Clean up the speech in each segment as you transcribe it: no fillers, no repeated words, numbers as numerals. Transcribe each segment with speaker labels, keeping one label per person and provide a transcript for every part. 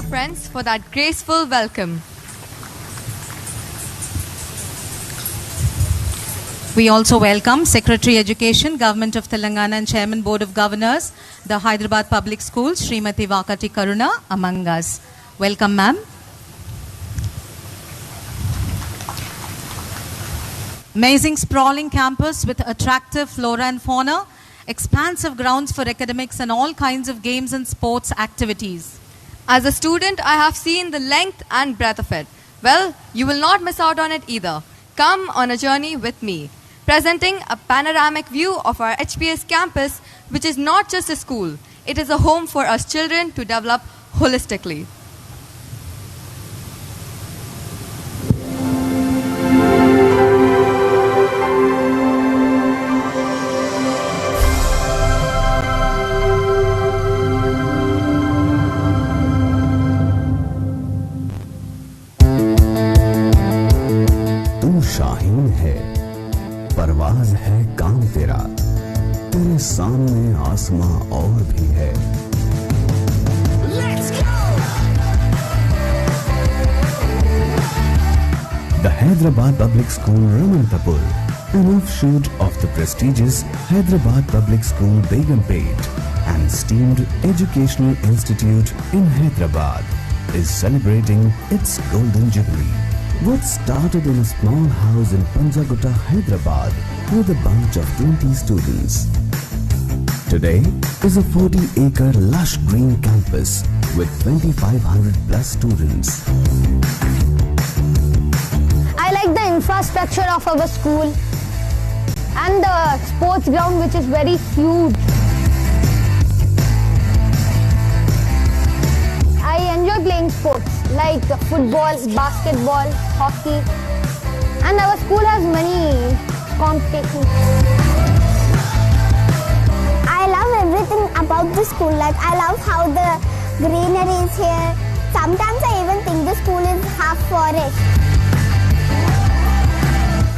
Speaker 1: Friends, for that graceful welcome.
Speaker 2: We also welcome Secretary Education, Government of Telangana and Chairman Board of Governors, the Hyderabad Public Schools, Srimati Vakati Karuna, among us. Welcome, ma'am. Amazing sprawling campus with attractive flora and fauna, expansive grounds for academics and all kinds of games and sports activities.
Speaker 1: As a student, I have seen the length and breadth of it. Well, you will not miss out on it either. Come on a journey with me. Presenting a panoramic view of our HPS campus, which is not just a school. It is a home for us children to develop holistically.
Speaker 3: परवाज है काम तेरा, तेरे सामने आसमां और भी है। The Hyderabad Public School Ramantapur, an offshoot of the prestigious Hyderabad Public School Begumpet and esteemed Educational Institute in Hyderabad, is celebrating its Golden Jubilee. What started in a small house in Panjagutta, Hyderabad with a bunch of 20 students, today is a 40-acre lush green campus with 2,500 plus students.
Speaker 4: I like the infrastructure of our school and the sports ground, which is very huge. I enjoy playing sports like football, basketball, hockey, and our school has many competitions.
Speaker 5: I love everything about the school. Like, I love how the greenery is here. Sometimes I even think the school is half forest.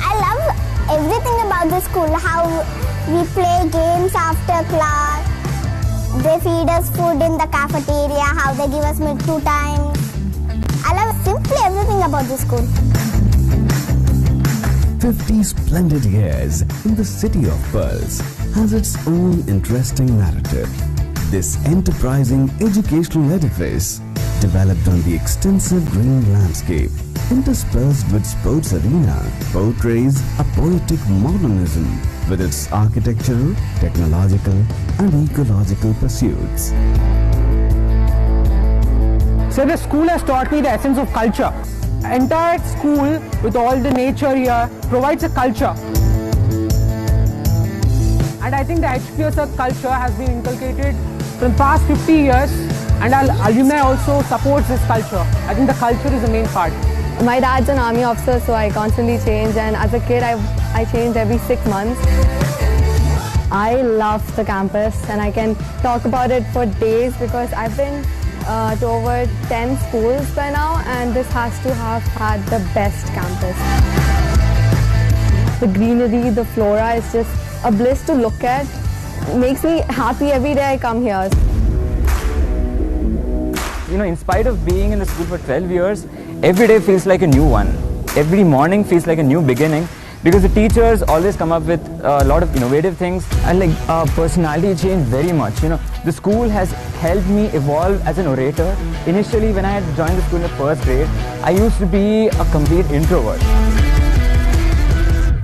Speaker 5: I love everything about the school. How we play games after class. They feed us food in the cafeteria. How they give us milk 2 times. I love simply everything about the school.
Speaker 3: 50 splendid years in the city of pearls has its own interesting narrative. This enterprising educational edifice, developed on the extensive green landscape, interspersed with sports arena, portrays a poetic modernism with its architectural, technological and ecological pursuits.
Speaker 6: So the school has taught me the essence of culture. Entire school with all the nature here provides a culture. And I think the HPSR culture has been inculcated from past 50 years, and our alumni also supports this culture. I think the culture is the main part.
Speaker 7: My dad's an army officer, so I constantly change, and as a kid I changed every 6 months. I love the campus and I can talk about it for days because I've been to over 10 schools by now, and this has to have had the best campus. The greenery, the flora is just a bliss to look at. It makes me happy every day I come here.
Speaker 8: You know, in spite of being in the school for 12 years, every day feels like a new one. Every morning feels like a new beginning, because the teachers always come up with a lot of innovative things, and like personality changed very much. You know, the school has helped me evolve as an orator. Initially, when I had joined the school in the first grade, I used to be a complete introvert.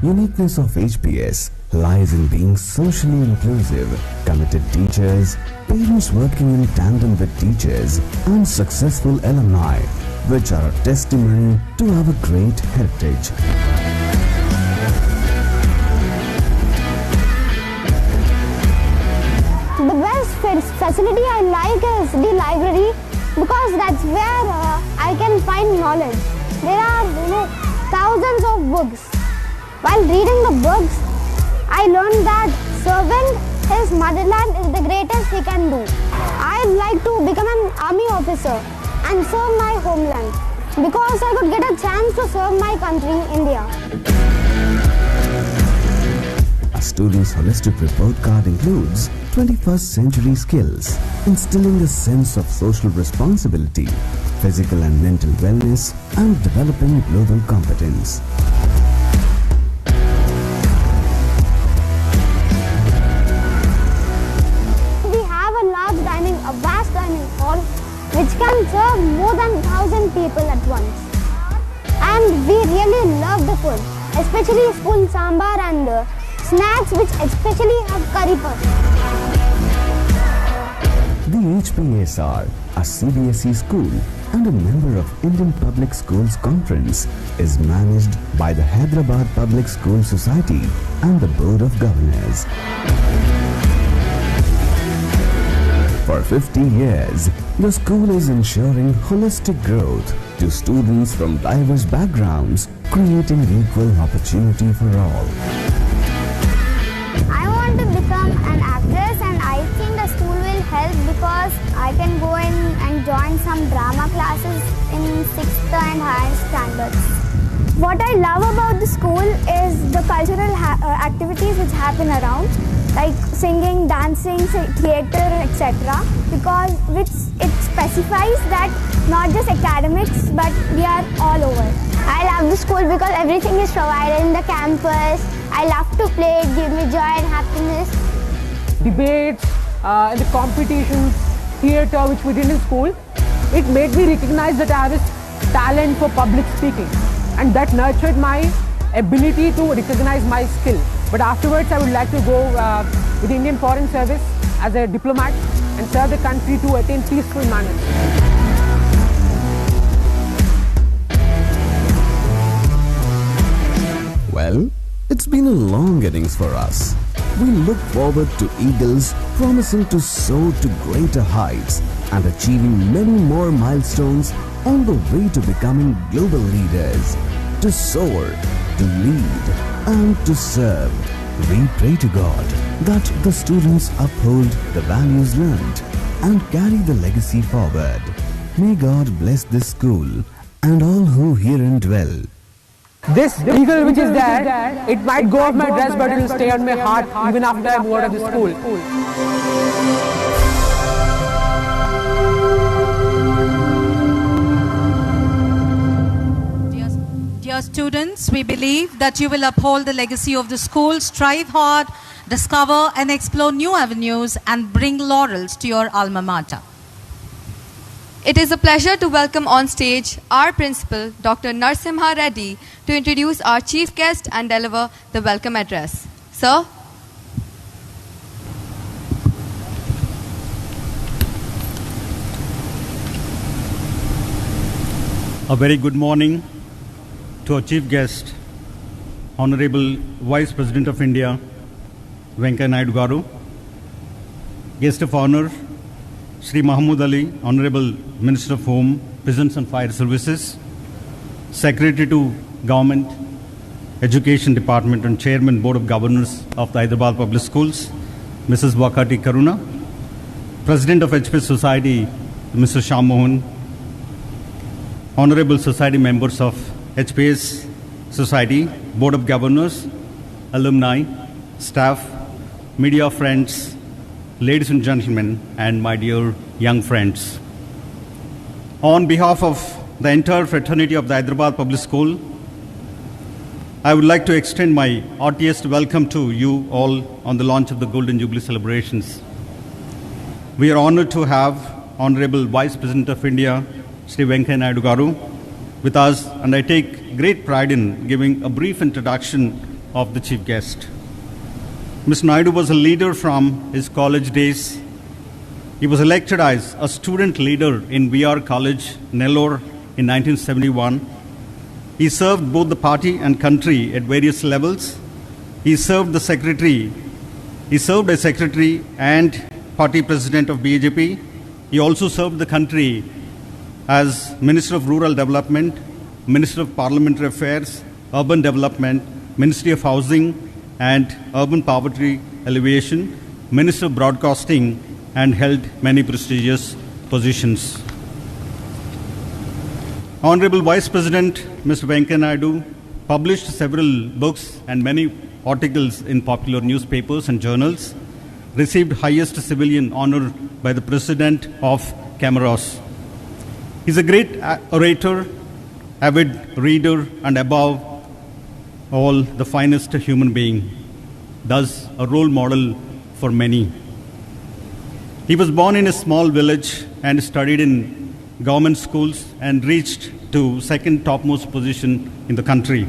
Speaker 3: Uniqueness of HPS lies in being socially inclusive, committed teachers, parents working in tandem with teachers, and successful alumni, which are a testimony to our great heritage.
Speaker 5: The best facility I like is the library, because that's where I can find knowledge. There are, thousands of books. While reading the books, I learned that serving his motherland is the greatest he can do. I'd like to become an army officer and serve my homeland, because I could get a chance to serve my country, India.
Speaker 3: A student's holistic report card includes 21st century skills, instilling a sense of social responsibility, physical and mental wellness, and developing global competence.
Speaker 5: A vast dining hall which can serve more than 1,000 people at once. And we really love the food, especially spoon sambar and snacks which especially have curry puff.
Speaker 3: The HPSR, a cbse school and a member of Indian Public Schools Conference, is managed by the Hyderabad Public School Society and the Board of Governors. For 50 years, the school is ensuring holistic growth to students from diverse backgrounds, creating equal opportunity for all.
Speaker 5: I want to become an actress, and I think the school will help because I can go in and join some drama classes in 6th and higher standards. What I love about the school is the cultural activities which happen around, like singing, dancing, theatre, etc. Because it specifies that not just academics, but we are all over.
Speaker 4: I love the school because everything is provided in the campus. I love to play, it gives me joy and happiness.
Speaker 6: Debates and the competitions, theatre which we did in school, it made me recognize that I have a talent for public speaking, and that nurtured my ability to recognize my skill. But afterwards, I would like to go with the Indian Foreign Service as a diplomat and serve the country to attain peaceful manners.
Speaker 3: Well, it's been a long innings for us. We look forward to Eagles promising to soar to greater heights and achieving many more milestones on the way to becoming global leaders. To soar, to lead, and to serve. We pray to God that the students uphold the values learned and carry the legacy forward. May God bless this school and all who herein dwell.
Speaker 6: This eagle which is there, it might go off my dress, but it will stay on my heart even after I move out of the school.
Speaker 2: Dear students, we believe that you will uphold the legacy of the school, strive hard, discover and explore new avenues, and bring laurels to your alma mater.
Speaker 1: It is a pleasure to welcome on stage our principal, Dr. Narsimha Reddy, to introduce our chief guest and deliver the welcome address. Sir.
Speaker 9: A very good morning to our chief guest, Honorable Vice President of India, Venkaiah Naidu Garu, Guest of Honor, Sri Mahmood Ali, Honorable Minister of Home, Prisons and Fire Services, Secretary to Government, Education Department and Chairman Board of Governors of the Hyderabad Public Schools, Mrs. Wakati Karuna, President of HPS Society, Mr. Shyam Mohan, Honorable Society members of HPS Society, Board of Governors, alumni, staff, media friends, ladies and gentlemen, and my dear young friends. On behalf of the entire fraternity of the Hyderabad Public School, I would like to extend my heartiest welcome to you all on the launch of the Golden Jubilee celebrations. We are honored to have Honorable Vice President of India, Shri Venkaiah Naidu Garu, with us, and I take great pride in giving a brief introduction of the chief guest. Mr. Naidu was a leader from his college days. He was elected as a student leader in VR College, Nellore in 1971. He served both the party and country at various levels. He served as secretary and party president of BJP. He also served the country as Minister of Rural Development, Minister of Parliamentary Affairs, Urban Development, Ministry of Housing and Urban Poverty Alleviation, Minister of Broadcasting, and held many prestigious positions. Honorable Vice President Mr. Venkaiah Naidu published several books and many articles in popular newspapers and journals, received highest civilian honor by the President of Comoros. He's a great orator, avid reader, and above all, the finest human being, thus a role model for many. He was born in a small village and studied in government schools and reached to second topmost position in the country.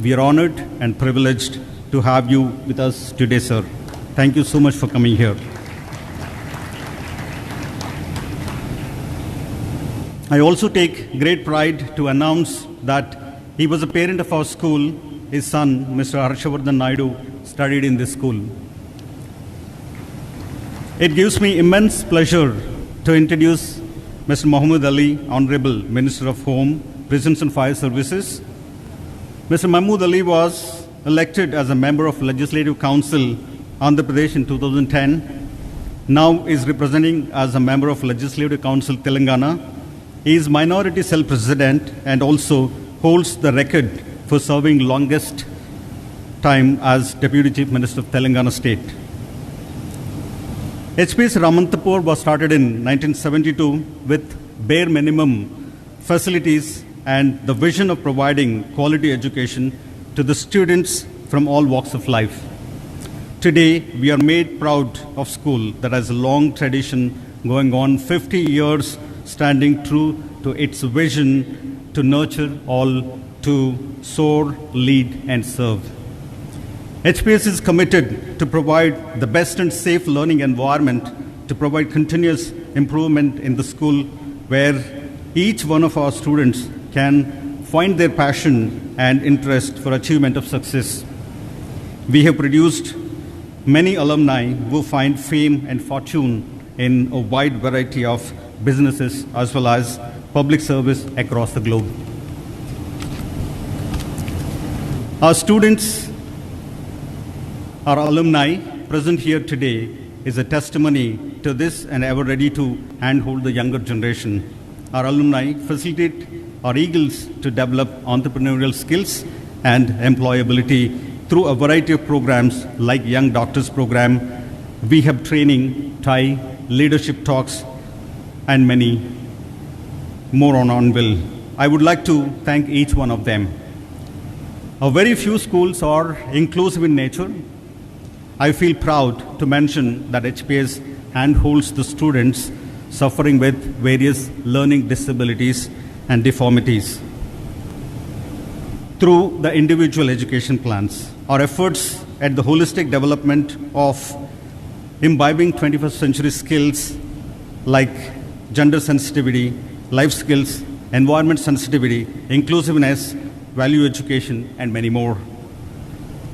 Speaker 9: We are honored and privileged to have you with us today, sir. Thank you so much for coming here. I also take great pride to announce that he was a parent of our school. His son, Mr. Harshavardhan Naidu, studied in this school. It gives me immense pleasure to introduce Mr. Muhammad Ali, Honorable Minister of Home, Prisons and Fire Services. Mr. Mahmood Ali was elected as a member of Legislative Council, Andhra Pradesh in 2010. Now is representing as a member of Legislative Council, Telangana. He is Minority Cell President and also holds the record for serving longest time as Deputy Chief Minister of Telangana State. HPSR Ramantapur was started in 1972 with bare minimum facilities and the vision of providing quality education to the students from all walks of life. Today, we are made proud of school that has a long tradition going on 50 years, standing true to its vision to nurture all, to soar, lead, and serve. HPS is committed to provide the best and safe learning environment, to provide continuous improvement in the school where each one of our students can find their passion and interest for achievement of success. We have produced many alumni who find fame and fortune in a wide variety of businesses as well as public service across the globe. Our students, our alumni present here today is a testimony to this and ever ready to handhold the younger generation. Our alumni facilitate our eagles to develop entrepreneurial skills and employability through a variety of programs like Young Doctors Program, Rehab Training, TIE, Leadership Talks, and many more on will. I would like to thank each one of them. A very few schools are inclusive in nature. I feel proud to mention that HPS handholds the students suffering with various learning disabilities and deformities through the individual education plans. Our efforts at the holistic development of imbibing 21st century skills like gender sensitivity, life skills, environment sensitivity, inclusiveness, value education, and many more.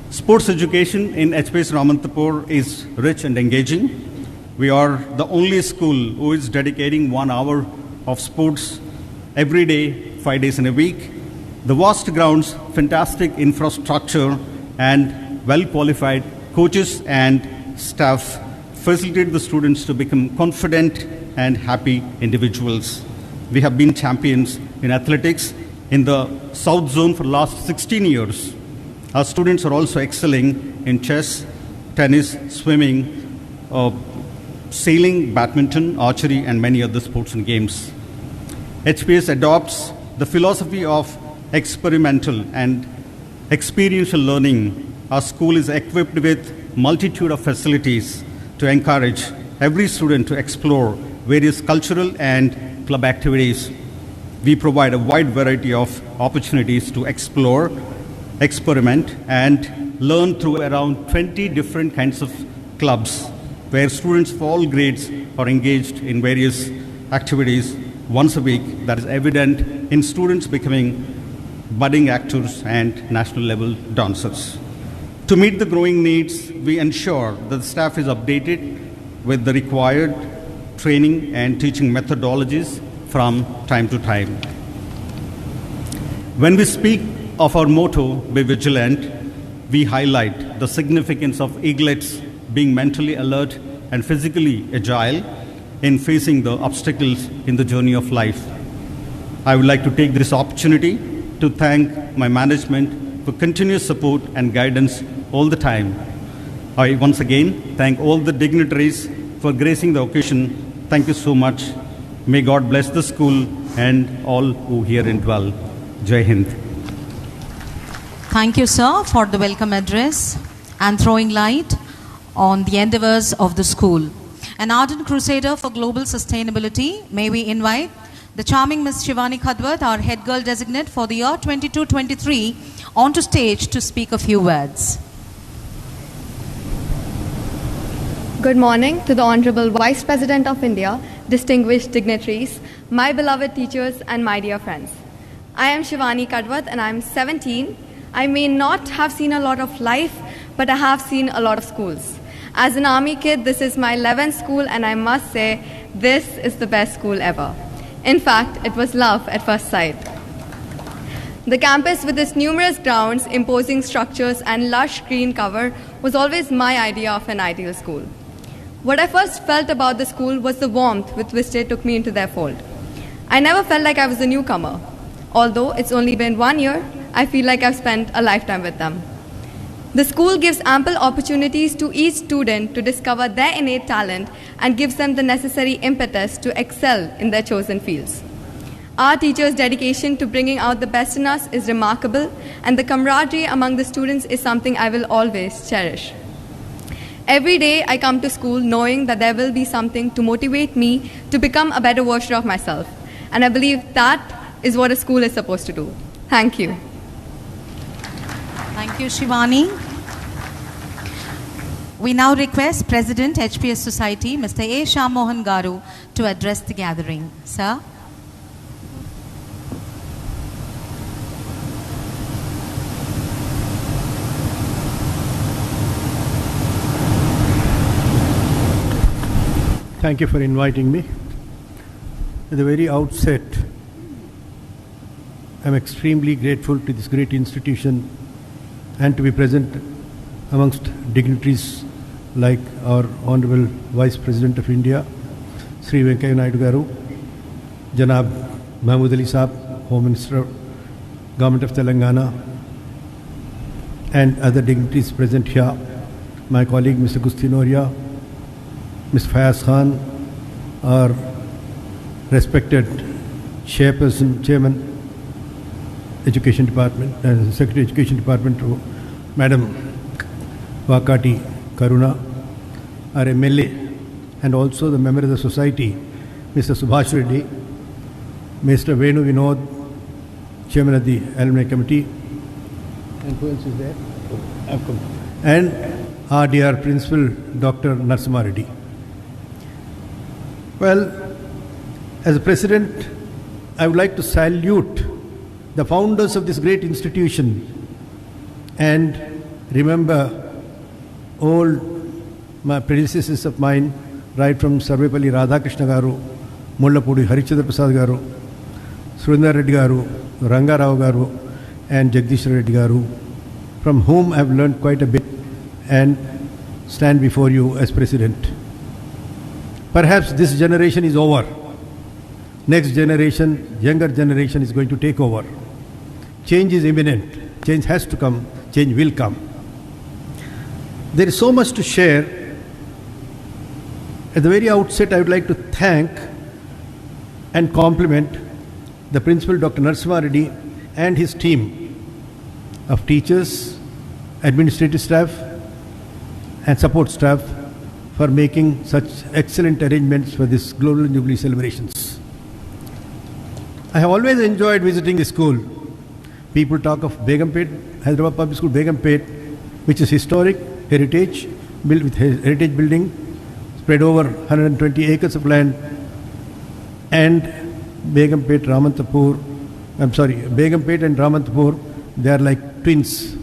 Speaker 9: Sports education in HPS Ramantapur is rich and engaging. We are the only school who is dedicating 1 hour of sports every day, 5 days in a week. The vast grounds, fantastic infrastructure, and well-qualified coaches and staff facilitate the students to become confident and happy individuals. We have been champions in athletics in the South Zone for the last 16 years. Our students are also excelling in chess, tennis, swimming, sailing, badminton, archery, and many other sports and games. HPS adopts the philosophy of experimental and experiential learning, our school is equipped with multitude of facilities to encourage every student to explore various cultural and club activities. We provide a wide variety of opportunities to explore, experiment, and learn through around 20 different kinds of clubs where students of all grades are engaged in various activities once a week. That is evident in students becoming budding actors and national level dancers. To meet the growing needs, we ensure that the staff is updated with the required training and teaching methodologies from time to time. When we speak of our motto, be vigilant, we highlight the significance of eaglets being mentally alert and physically agile in facing the obstacles in the journey of life. I would like to take this opportunity to thank my management for continuous support and guidance all the time. I once again thank all the dignitaries for gracing the occasion. Thank you so much. May God bless the school and all who herein dwell. Jai Hind.
Speaker 2: Thank you, sir, for the welcome address and throwing light on the endeavors of the school. An ardent crusader for global sustainability, may we invite the charming Ms. Shivani Khadwat, our head girl designate for the year 22-23, onto stage to speak a few words.
Speaker 1: Good morning to the Honorable Vice President of India, distinguished dignitaries, my beloved teachers, and my dear friends. I am Shivani Kadwat and I am 17. I may not have seen a lot of life, but I have seen a lot of schools. As an army kid, this is my 11th school, and I must say, this is the best school ever. In fact, it was love at first sight. The campus with its numerous grounds, imposing structures, and lush green cover was always my idea of an ideal school. What I first felt about the school was the warmth with which they took me into their fold. I never felt like I was a newcomer. Although it's only been 1 year, I feel like I've spent a lifetime with them. The school gives ample opportunities to each student to discover their innate talent and gives them the necessary impetus to excel in their chosen fields. Our teachers' dedication to bringing out the best in us is remarkable, and the camaraderie among the students is something I will always cherish. Every day I come to school knowing that there will be something to motivate me to become a better version of myself, and I believe that is what a school is supposed to do. Thank you.
Speaker 2: Thank you, Shivani. We now request President HPS Society, Mr. A. Shyam Mohan Garu, to address the gathering. Sir.
Speaker 10: Thank you for inviting me. At the very outset, I'm extremely grateful to this great institution and to be present amongst dignitaries like our Honorable Vice President of India, Sri Venkaiah Naidu Garu, Janab Mahmood Ali Saab, Home Minister, Government of Telangana, and other dignitaries present here, my colleague Mr. Gusti Noria, Mr. Fayaz Khan, our respected Chairman, Education Department, Secretary Education Department, Madam Vakati Karuna, our MLA, and also the member of the society, Mr. Subhash Reddy, Mr. Venu Vinod, Chairman of the Alumni Committee, and who else is there? And our dear Principal, Dr. Narasimha Reddy. Well, as a President, I would like to salute the founders of this great institution and remember all my predecessors of mine, right from Sarvepalli Radhakrishna Garu, Mullapudi Harichandra Prasad Garu, Surendra Reddy Garu, Ranga Rao Garu, and Jagdish Reddy Garu, from whom I have learned quite a bit and stand before you as President. Perhaps this generation is over. Next generation, younger generation is going to take over. Change is imminent. Change has to come. Change will come. There is so much to share. At the very outset, I would like to thank and compliment the Principal, Dr. Narasimha Reddy, and his team of teachers, administrative staff, and support staff for making such excellent arrangements for this Global Jubilee celebrations. I have always enjoyed visiting the school. People talk of Begumpet, Hyderabad Public School, Begumpet, which is historic, heritage, built with heritage building, spread over 120 acres of land, and Begumpet, Ramantapur, Begumpet and Ramantapur, they are like twins.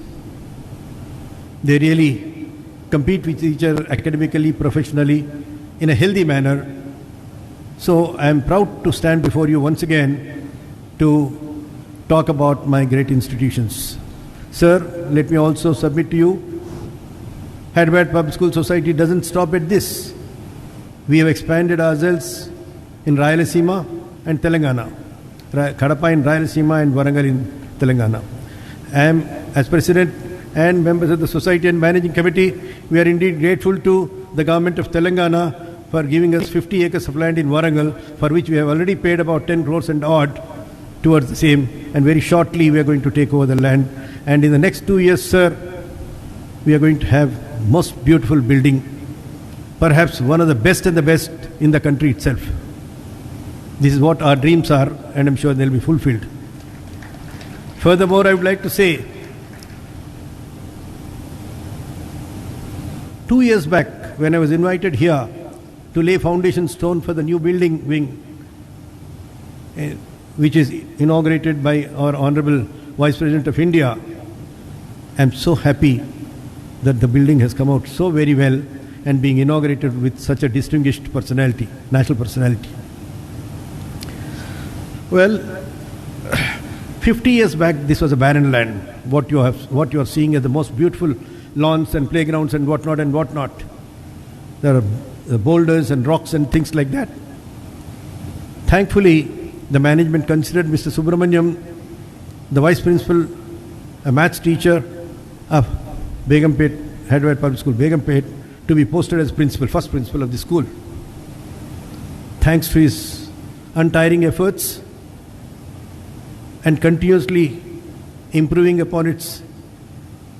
Speaker 10: They really compete with each other academically, professionally, in a healthy manner. So I am proud to stand before you once again to talk about my great institutions. Sir, let me also submit to you, Hyderabad Public School Society doesn't stop at this. We have expanded ourselves in Rayalaseema and Telangana. Kadapa in Rayalaseema and Warangal in Telangana. I am, as President and members of the Society and Managing Committee, we are indeed grateful to the Government of Telangana for giving us 50 acres of land in Warangal, for which we have already paid about 10 crores and odd towards the same, and very shortly we are going to take over the land. And in the next 2 years, sir, we are going to have most beautiful building, perhaps one of the best and the best in the country itself. This is what our dreams are, and I'm sure they'll be fulfilled. Furthermore, I would like to say, 2 years back, when I was invited here to lay foundation stone for the new building wing, which is inaugurated by our Honorable Vice President of India, I'm so happy that the building has come out so very well and being inaugurated with such a distinguished personality, national personality. Well, 50 years back, this was a barren land. What you are seeing are the most beautiful lawns and playgrounds and whatnot. There are boulders and rocks and things like that. Thankfully, the management considered Mr. Subramaniam, the vice principal, a maths teacher of Begumpet, Hyderabad Public School, Begumpet, to be posted as principal, first principal of the school. Thanks to his untiring efforts and continuously improving upon its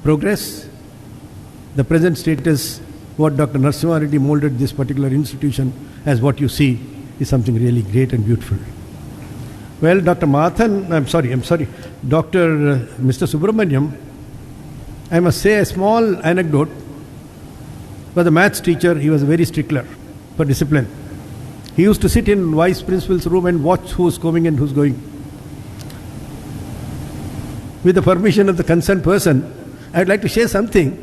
Speaker 10: progress, the present status, what Dr. Narasimha Reddy molded this particular institution as what you see, is something really great and beautiful. Well, Dr. Mr. Subramaniam, I must say a small anecdote. Was a maths teacher, he was a very stickler for discipline. He used to sit in vice principal's room and watch who's coming and who's going. With the permission of the concerned person, I would like to share something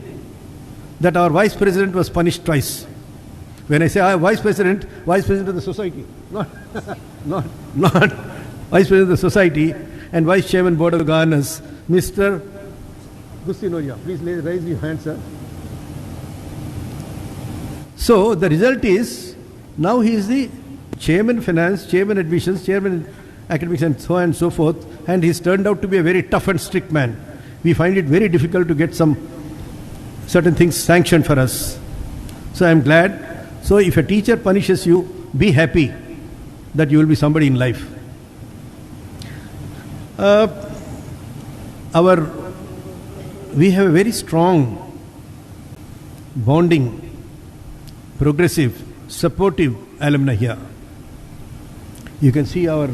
Speaker 10: that our vice president was punished twice. When I say vice president of the society, not vice president of the society and vice chairman board of governors, Mr. Gustinoria. Please raise your hand, sir. So the result is, now he is the chairman finance, chairman admissions, chairman academics and so on and so forth, and he's turned out to be a very tough and strict man. We find it very difficult to get some certain things sanctioned for us. So I'm glad. So if a teacher punishes you, be happy that you will be somebody in life. We have a very strong bonding, progressive, supportive alumni here. You can see our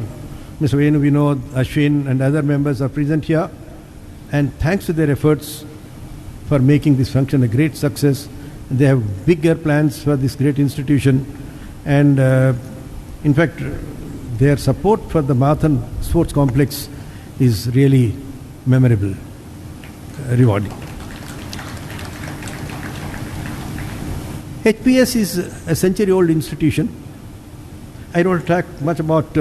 Speaker 10: Mr. Venu Vinod, Ashwin and other members are present here, and thanks to their efforts for making this function a great success. They have bigger plans for this great institution, and in fact their support for the Marathon Sports Complex is really memorable, rewarding. HPS is a century-old institution. I don't talk much about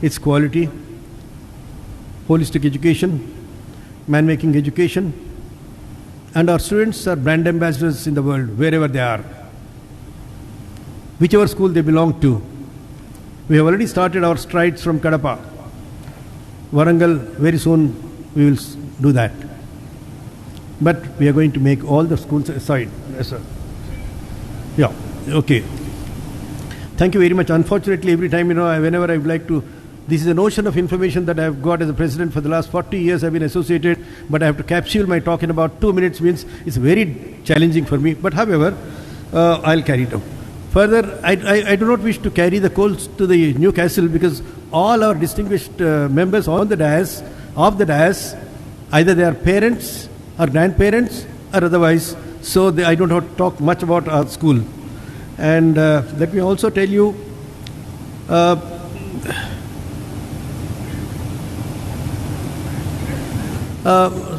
Speaker 10: its quality, holistic education, man-making education, and our students are brand ambassadors in the world, wherever they are, whichever school they belong to. We have already started our strides from Kadapa. Warangal, very soon we will do that. But we are going to make all the schools aside. Yes, sir. Yeah, okay. Thank you very much. Unfortunately, every time, whenever I would like to This is an ocean of information that I have got as a president for the last 40 years. I've been associated, but I have to capsule my talk in about 2 minutes, means it's very challenging for me. But however, I'll carry it out. Further, I do not wish to carry the coals to the new castle, because all our distinguished members on the dais, either they are parents or grandparents or otherwise, so I don't have to talk much about our school. And let me also tell you,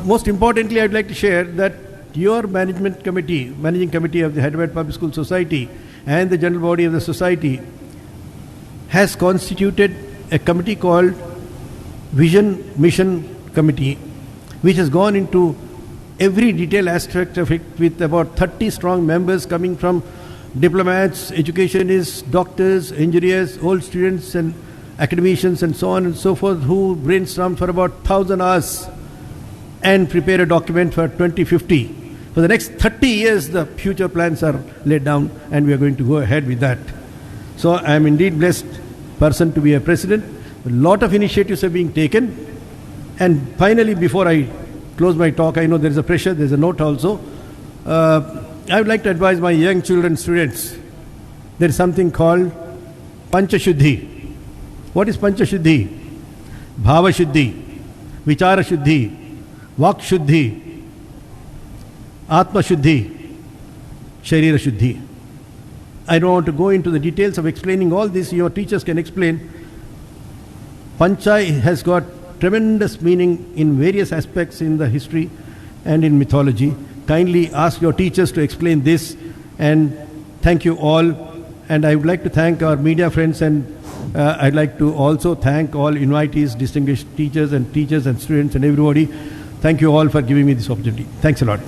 Speaker 10: most importantly, I'd like to share that your managing committee of the Hyderabad Public School Society and the general body of the society has constituted a committee called Vision Mission Committee, which has gone into every detailed aspect of it, with about 30 strong members coming from diplomats, educationists, doctors, engineers, old students and academicians and so on and so forth, who brainstormed for about 1,000 hours and prepare a document for 2050. For the next 30 years, the future plans are laid down, and we are going to go ahead with that. So I am indeed blessed person to be a president. A lot of initiatives are being taken. And finally, before I close my talk, I know there is a pressure, there is a note also. I would like to advise my young children, students, there is something called Panchashuddhi. What is Panchashuddhi? Bhava Shuddhi, Vichara Shuddhi, Vak Shuddhi, Atma Shuddhi, Sharira Shuddhi. I don't want to go into the details of explaining all this. Your teachers can explain. Pancha has got tremendous meaning in various aspects in the history and in mythology. Kindly ask your teachers to explain this, and thank you all. And I would like to thank our media friends, and I'd like to also thank all invitees, distinguished teachers and students and everybody. Thank you all for giving me this opportunity. Thanks a lot.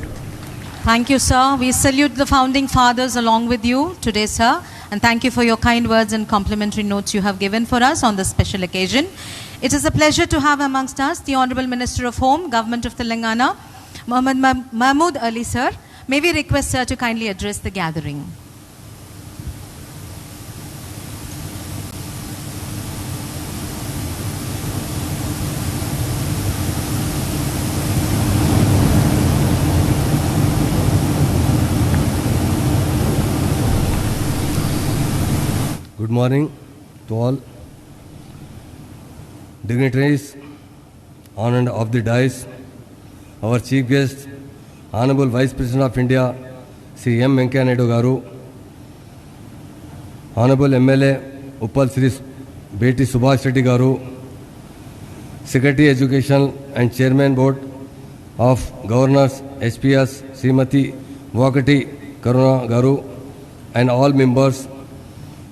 Speaker 2: Thank you, sir. We salute the founding fathers along with you today, sir. And thank you for your kind words and complimentary notes you have given for us on this special occasion. It is a pleasure to have amongst us the Honorable Minister of Home, Government of Telangana, Mahmood Ali, sir. May we request sir to kindly address the gathering.
Speaker 11: Good morning to all dignitaries on and off the dais, our chief guest, Honorable Vice President of India, Sri M. Venkaiah Naidu Garu, Honorable MLA Uppal Sri Beti Subhash Reddy Garu, Secretary Education and Chairman Board of Governors HPS Srimati Vakati Karuna Garu, and all members,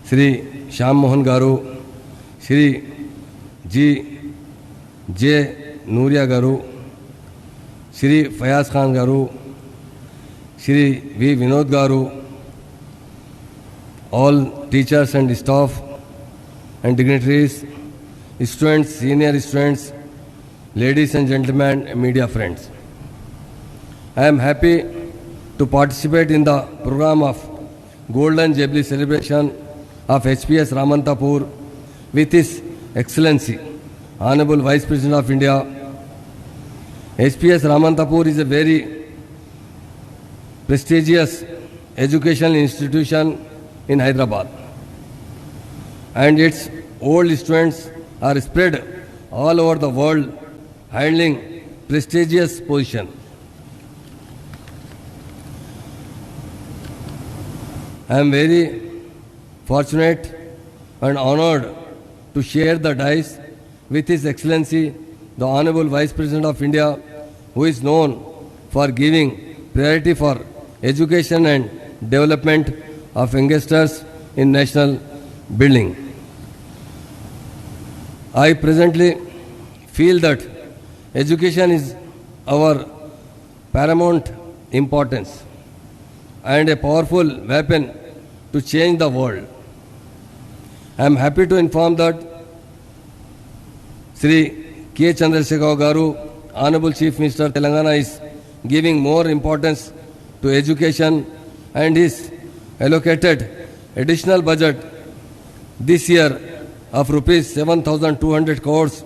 Speaker 11: Sri Shyam Mohan Garu, Sri J. Nuria Garu, Sri Fayaz Khan Garu, Sri V. Vinod Garu, all teachers and staff and dignitaries, students, senior students, ladies and gentlemen, and media friends. I am happy to participate in the program of Golden Jubilee celebration of HPS Ramantapur with His Excellency, Honorable Vice President of India. HPS Ramantapur is a very prestigious educational institution in Hyderabad, and its old students are spread all over the world, handling prestigious position. I am very fortunate and honored to share the dais with His Excellency, the Honorable Vice President of India, who is known for giving priority for education and development of youngsters in national building. I presently feel that education is our paramount importance and a powerful weapon to change the world. I am happy to inform that Sri K. Chandrasekhar Garu, Honorable Chief Minister Telangana, is giving more importance to education, and is allocated additional budget this year of rupees 7,200 crores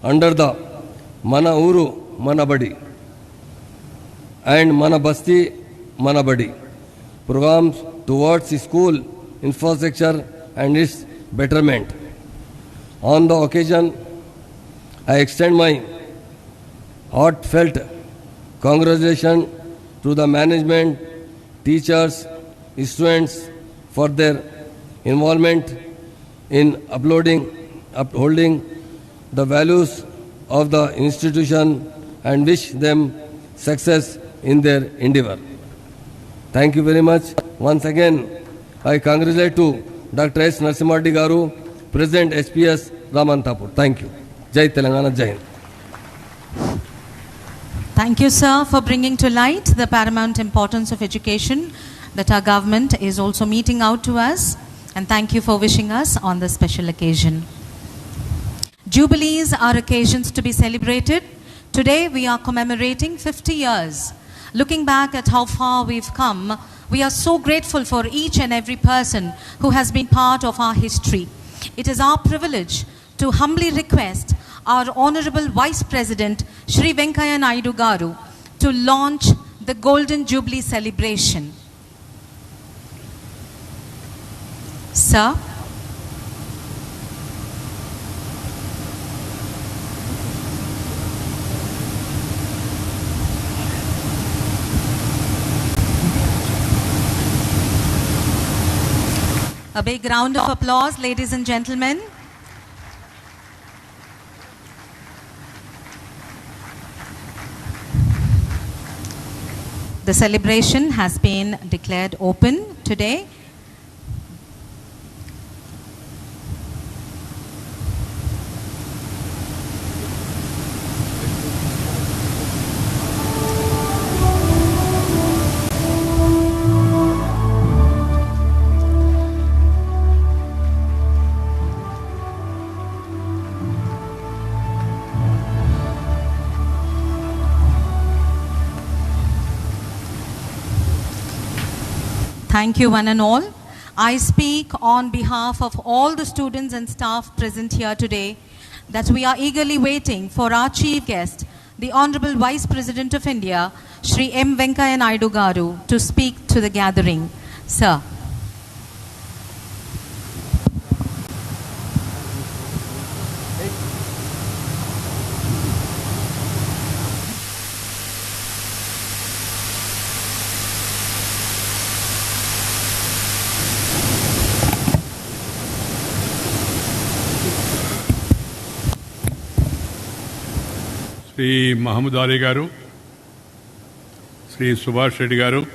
Speaker 11: under the Mana Uru Mana Badi and Mana Basti Mana Badi programs towards school infrastructure and its betterment. On the occasion, I extend my heartfelt congratulations to the management, teachers, students for their involvement in upholding the values of the institution and wish them success in their endeavor. Thank you very much. Once again, I congratulate to Dr. S. Narasimha Garu, President HPS Ramantapur. Thank you. Jai Telangana, Jai Hind.
Speaker 2: Thank you, sir, for bringing to light the paramount importance of education that our government is also meting out to us. And thank you for wishing us on this special occasion. Jubilees are occasions to be celebrated. Today we are commemorating 50 years. Looking back at how far we've come, we are so grateful for each and every person who has been part of our history. It is our privilege to humbly request our Honorable Vice President, Shri Venkaiah Naidu Garu, to launch the Golden Jubilee celebration. Sir. A big round of applause, ladies and gentlemen. The celebration has been declared open today. Thank you, one and all. I speak on behalf of all the students and staff present here today that we are eagerly waiting for our chief guest, the Honorable Vice President of India, Shri M. Venkaiah Naidu Garu, to speak to the gathering. Sir.
Speaker 12: Sri Mahmood Ali Garu, Sri Subhash Reddy Garu,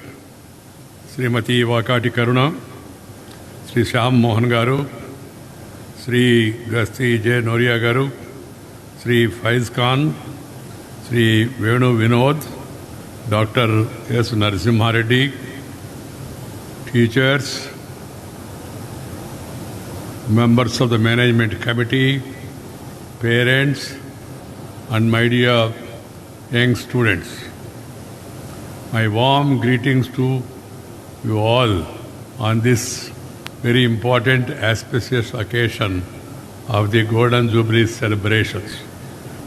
Speaker 12: Srimati Vakati Karuna, Sri Shyam Mohan Garu, Sri Gasti J. Noria Garu, Sri Faiz Khan, Sri Venu Vinod, Dr. S. Narasimha Reddy, teachers, members of the management committee, parents, and my dear young students. My warm greetings to you all on this very important auspicious occasion of the Golden Jubilee celebrations.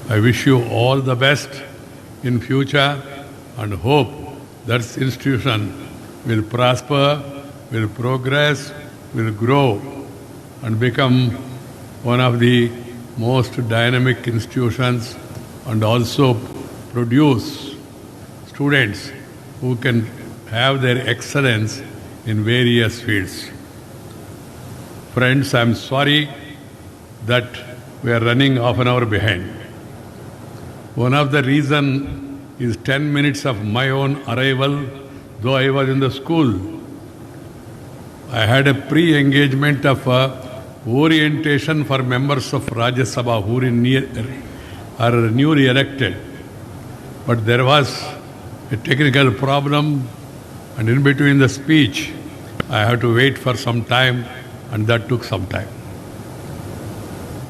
Speaker 12: I wish you all the best in future and hope that this institution will prosper, will progress, will grow and become one of the most dynamic institutions and also produce students who can have their excellence in various fields. Friends, I am sorry that we are running half an hour behind. One of the reasons is 10 minutes of my own arrival, though I was in the school. I had a pre-engagement of orientation for members of Rajya Sabha who are newly elected. But there was a technical problem, and in between the speech, I had to wait for some time, and that took some time.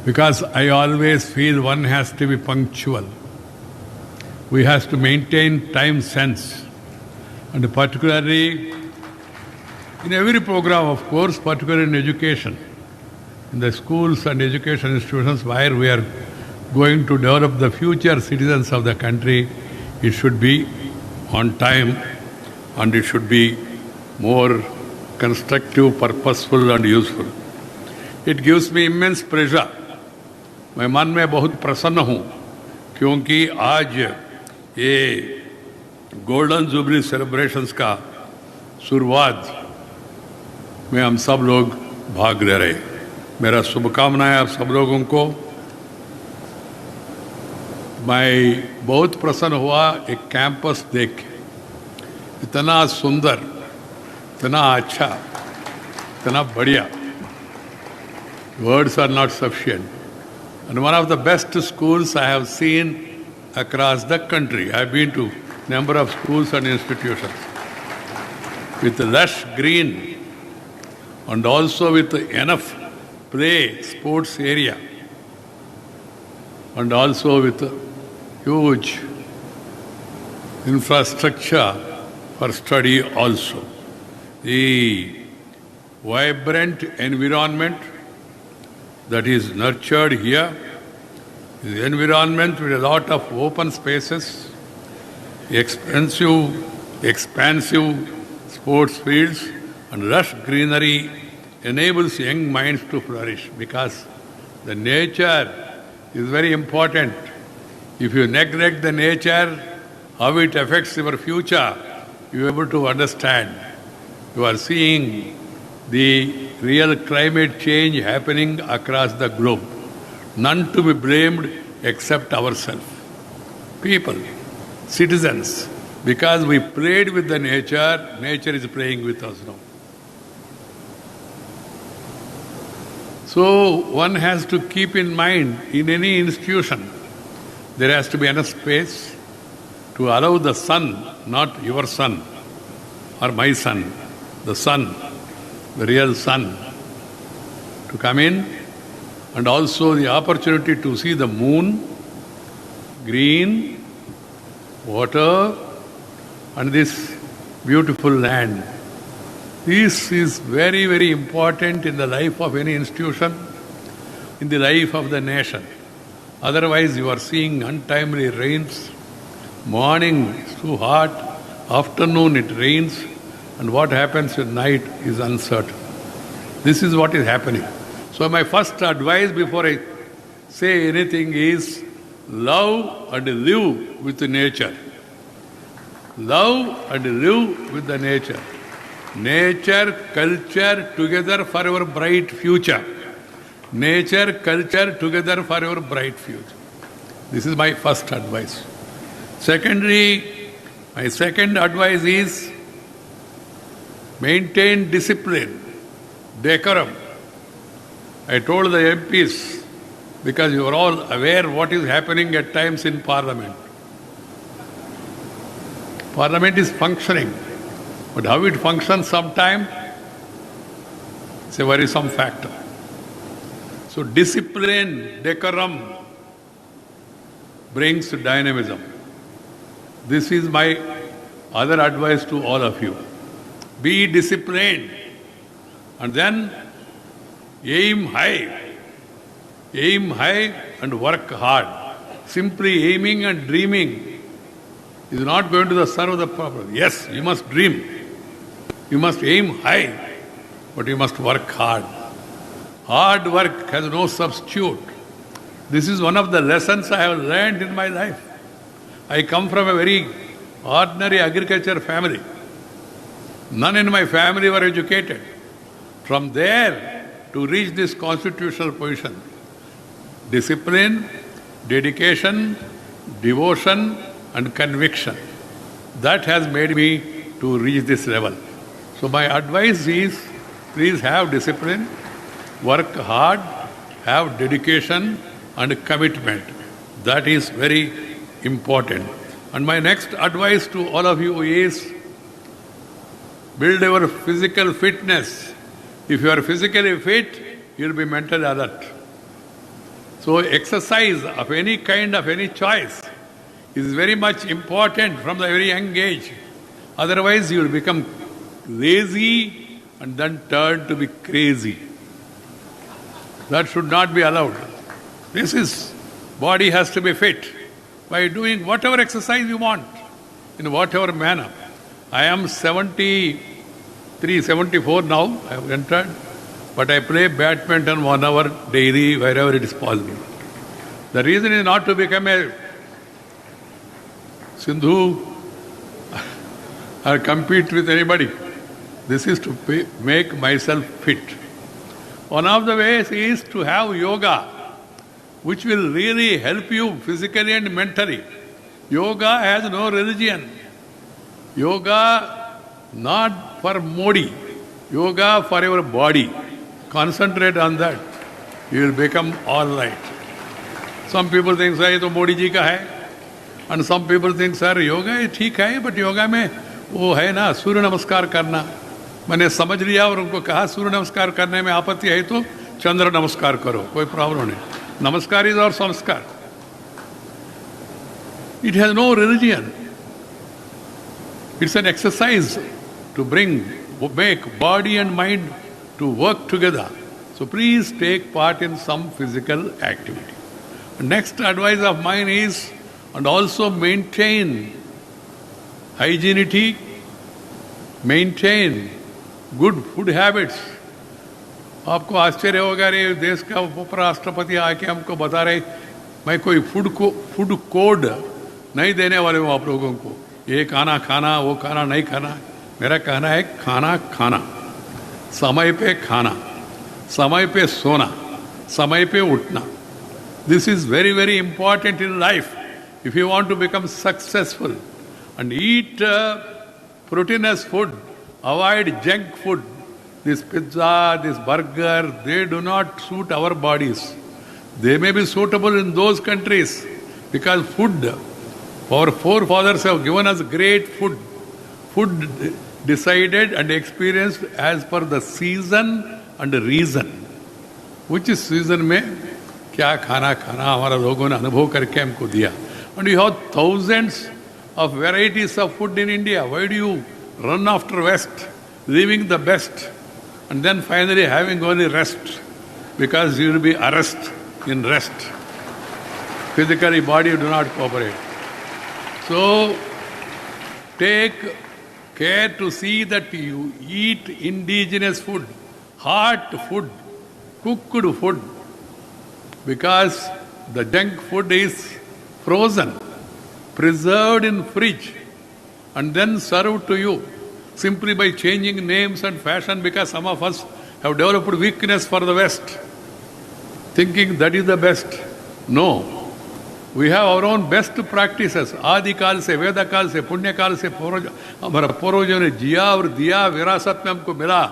Speaker 12: Because I always feel one has to be punctual. We have to maintain time sense, and particularly in every program, of course, particularly in education. in the schools and education institutions where we are going to develop the future citizens of the country, it should be on time and it should be more constructive, purposeful and useful. It gives me immense pleasure. मैं मन में बहुत प्रसन्न हूँ क्योंकि आज ये golden jubilee celebrations का शुरुआत में हम सब लोग भाग ले रहे। मेरा शुभकामनाएं आप सब लोगों को। मैं बहुत प्रसन्न हुआ एक कैंपस देख के, इतना सुंदर, इतना अच्छा, इतना बढ़िया। Words are not sufficient. And one of the best schools I have seen across the country. I have been to a number of schools and institutions with lush green and also with enough play, sports area and also with huge infrastructure for study also. The vibrant environment that is nurtured here is the environment with a lot of open spaces, expansive sports fields and lush greenery enables young minds to flourish because the nature is very important. If you neglect the nature, how it affects your future, you are able to understand. You are seeing the real climate change happening across the globe. None to be blamed except ourselves. People, citizens, because we played with the nature, nature is playing with us now. So one has to keep in mind, in any institution, there has to be enough space to allow the sun, not your son or my son, the sun, the real sun, to come in, and also the opportunity to see the moon, green, water, and this beautiful land. This is very, very important in the life of any institution, in the life of the nation. Otherwise, you are seeing untimely rains. Morning is too hot, afternoon it rains, and what happens at night is uncertain. This is what is happening. So my first advice before I say anything is love and live with nature. Love and live with the nature. Nature, culture together for our bright future. Nature, culture together for our bright future. This is my first advice. Secondly, my second advice is maintain discipline, decorum. I told the MPs, because you are all aware what is happening at times in Parliament. Parliament is functioning, but how it functions sometimes, it's a worrisome factor. So discipline, decorum brings dynamism. This is my other advice to all of you. Be disciplined and then aim high. Aim high and work hard. Simply aiming and dreaming is not going to serve the purpose. Yes, you must dream. You must aim high, but you must work hard. Hard work has no substitute. This is one of the lessons I have learned in my life. I come from a very ordinary agriculture family. None in my family were educated. From there to reach this constitutional position, discipline, dedication, devotion and conviction, that has made me to reach this level. So my advice is, please have discipline, work hard, have dedication and commitment. That is very important. And my next advice to all of you is, build your physical fitness. If you are physically fit, you will be mentally alert. So exercise of any kind, of any choice, is very much important from the very young age. Otherwise you will become lazy and then turn to be crazy. That should not be allowed. Body has to be fit by doing whatever exercise you want, in whatever manner. I am 73, 74 now, I have entered, but I play badminton 1 hour daily wherever it is possible. The reason is not to become a Sindhu or compete with anybody. This is to make myself fit. One of the ways is to have yoga, which will really help you physically and mentally. Yoga has no religion. Yoga not for Modi. Yoga for your body. Concentrate on that. You will become all right. Some people think, sir, to Modi ji ka hai. And some people think, sir, yoga is ठीक है, but yoga में वो है ना सूर्य नमस्कार करना. मैंने समझ लिया और उनको कहा सूर्य नमस्कार करने में आपत्ति है तो चंद्र नमस्कार करो, कोई प्रॉब्लम नहीं. Namaskar is our samskar. It has no religion. It's an exercise to make body and mind to work together. So please take part in some physical activity. Next advice of mine is, and also maintain hygienity, maintain good food habits. आपको आश्चर्य होगा, रे देश का उपराष्ट्रपति आके हमको बता रहे मैं कोई फूड कोड नहीं देने वाले हूँ आप लोगों को, ये खाना खाना वो खाना नहीं खाना. मेरा कहना है खाना खाना, समय पे खाना, समय पे सोना, समय पे उठना. This is very, very important in life if you want to become successful. And eat proteinous food, avoid junk food. This pizza, this burger, they do not suit our bodies. They may be suitable in those countries because food, our forefathers have given us great food. Food decided and experienced as per the season and reason. Which is season में क्या खाना खाना हमारा लोगों ने अनुभव करके हमको दिया. And you have thousands of varieties of food in India. Why do you run after West, leaving the best? And then finally having only rest, because you will be arrest in rest. Physically, body do not cooperate. So, take care to see that you eat indigenous food, hot food, cooked food, because the junk food is frozen, preserved in fridge, and then served to you. Simply by changing names and fashion, because some of us have developed weakness for the West, thinking that is the best. No. We have our own best practices. आदि काल से, वेद काल से, पुण्य काल से हमारा पूर्वजों ने जिया और दिया, विरासत में हमको मिला.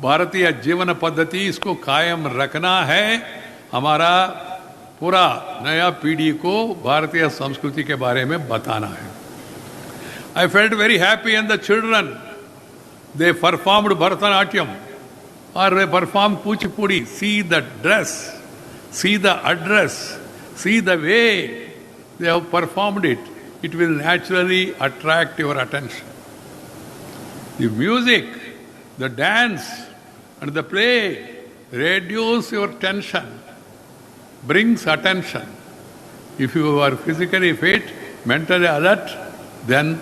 Speaker 12: भारतीय जीवन पद्धति, इसको कायम रखना है. हमारा पूरा नया पीढ़ी को भारतीय संस्कृति के बारे में बताना है. I felt very happy and the children, they performed Bharatanatyam or they performed Kuchipudi. See the dress, see the address, see the way they have performed it. It will naturally attract your attention. The music, the dance and the play reduce your tension, brings attention. If you are physically fit, mentally alert, then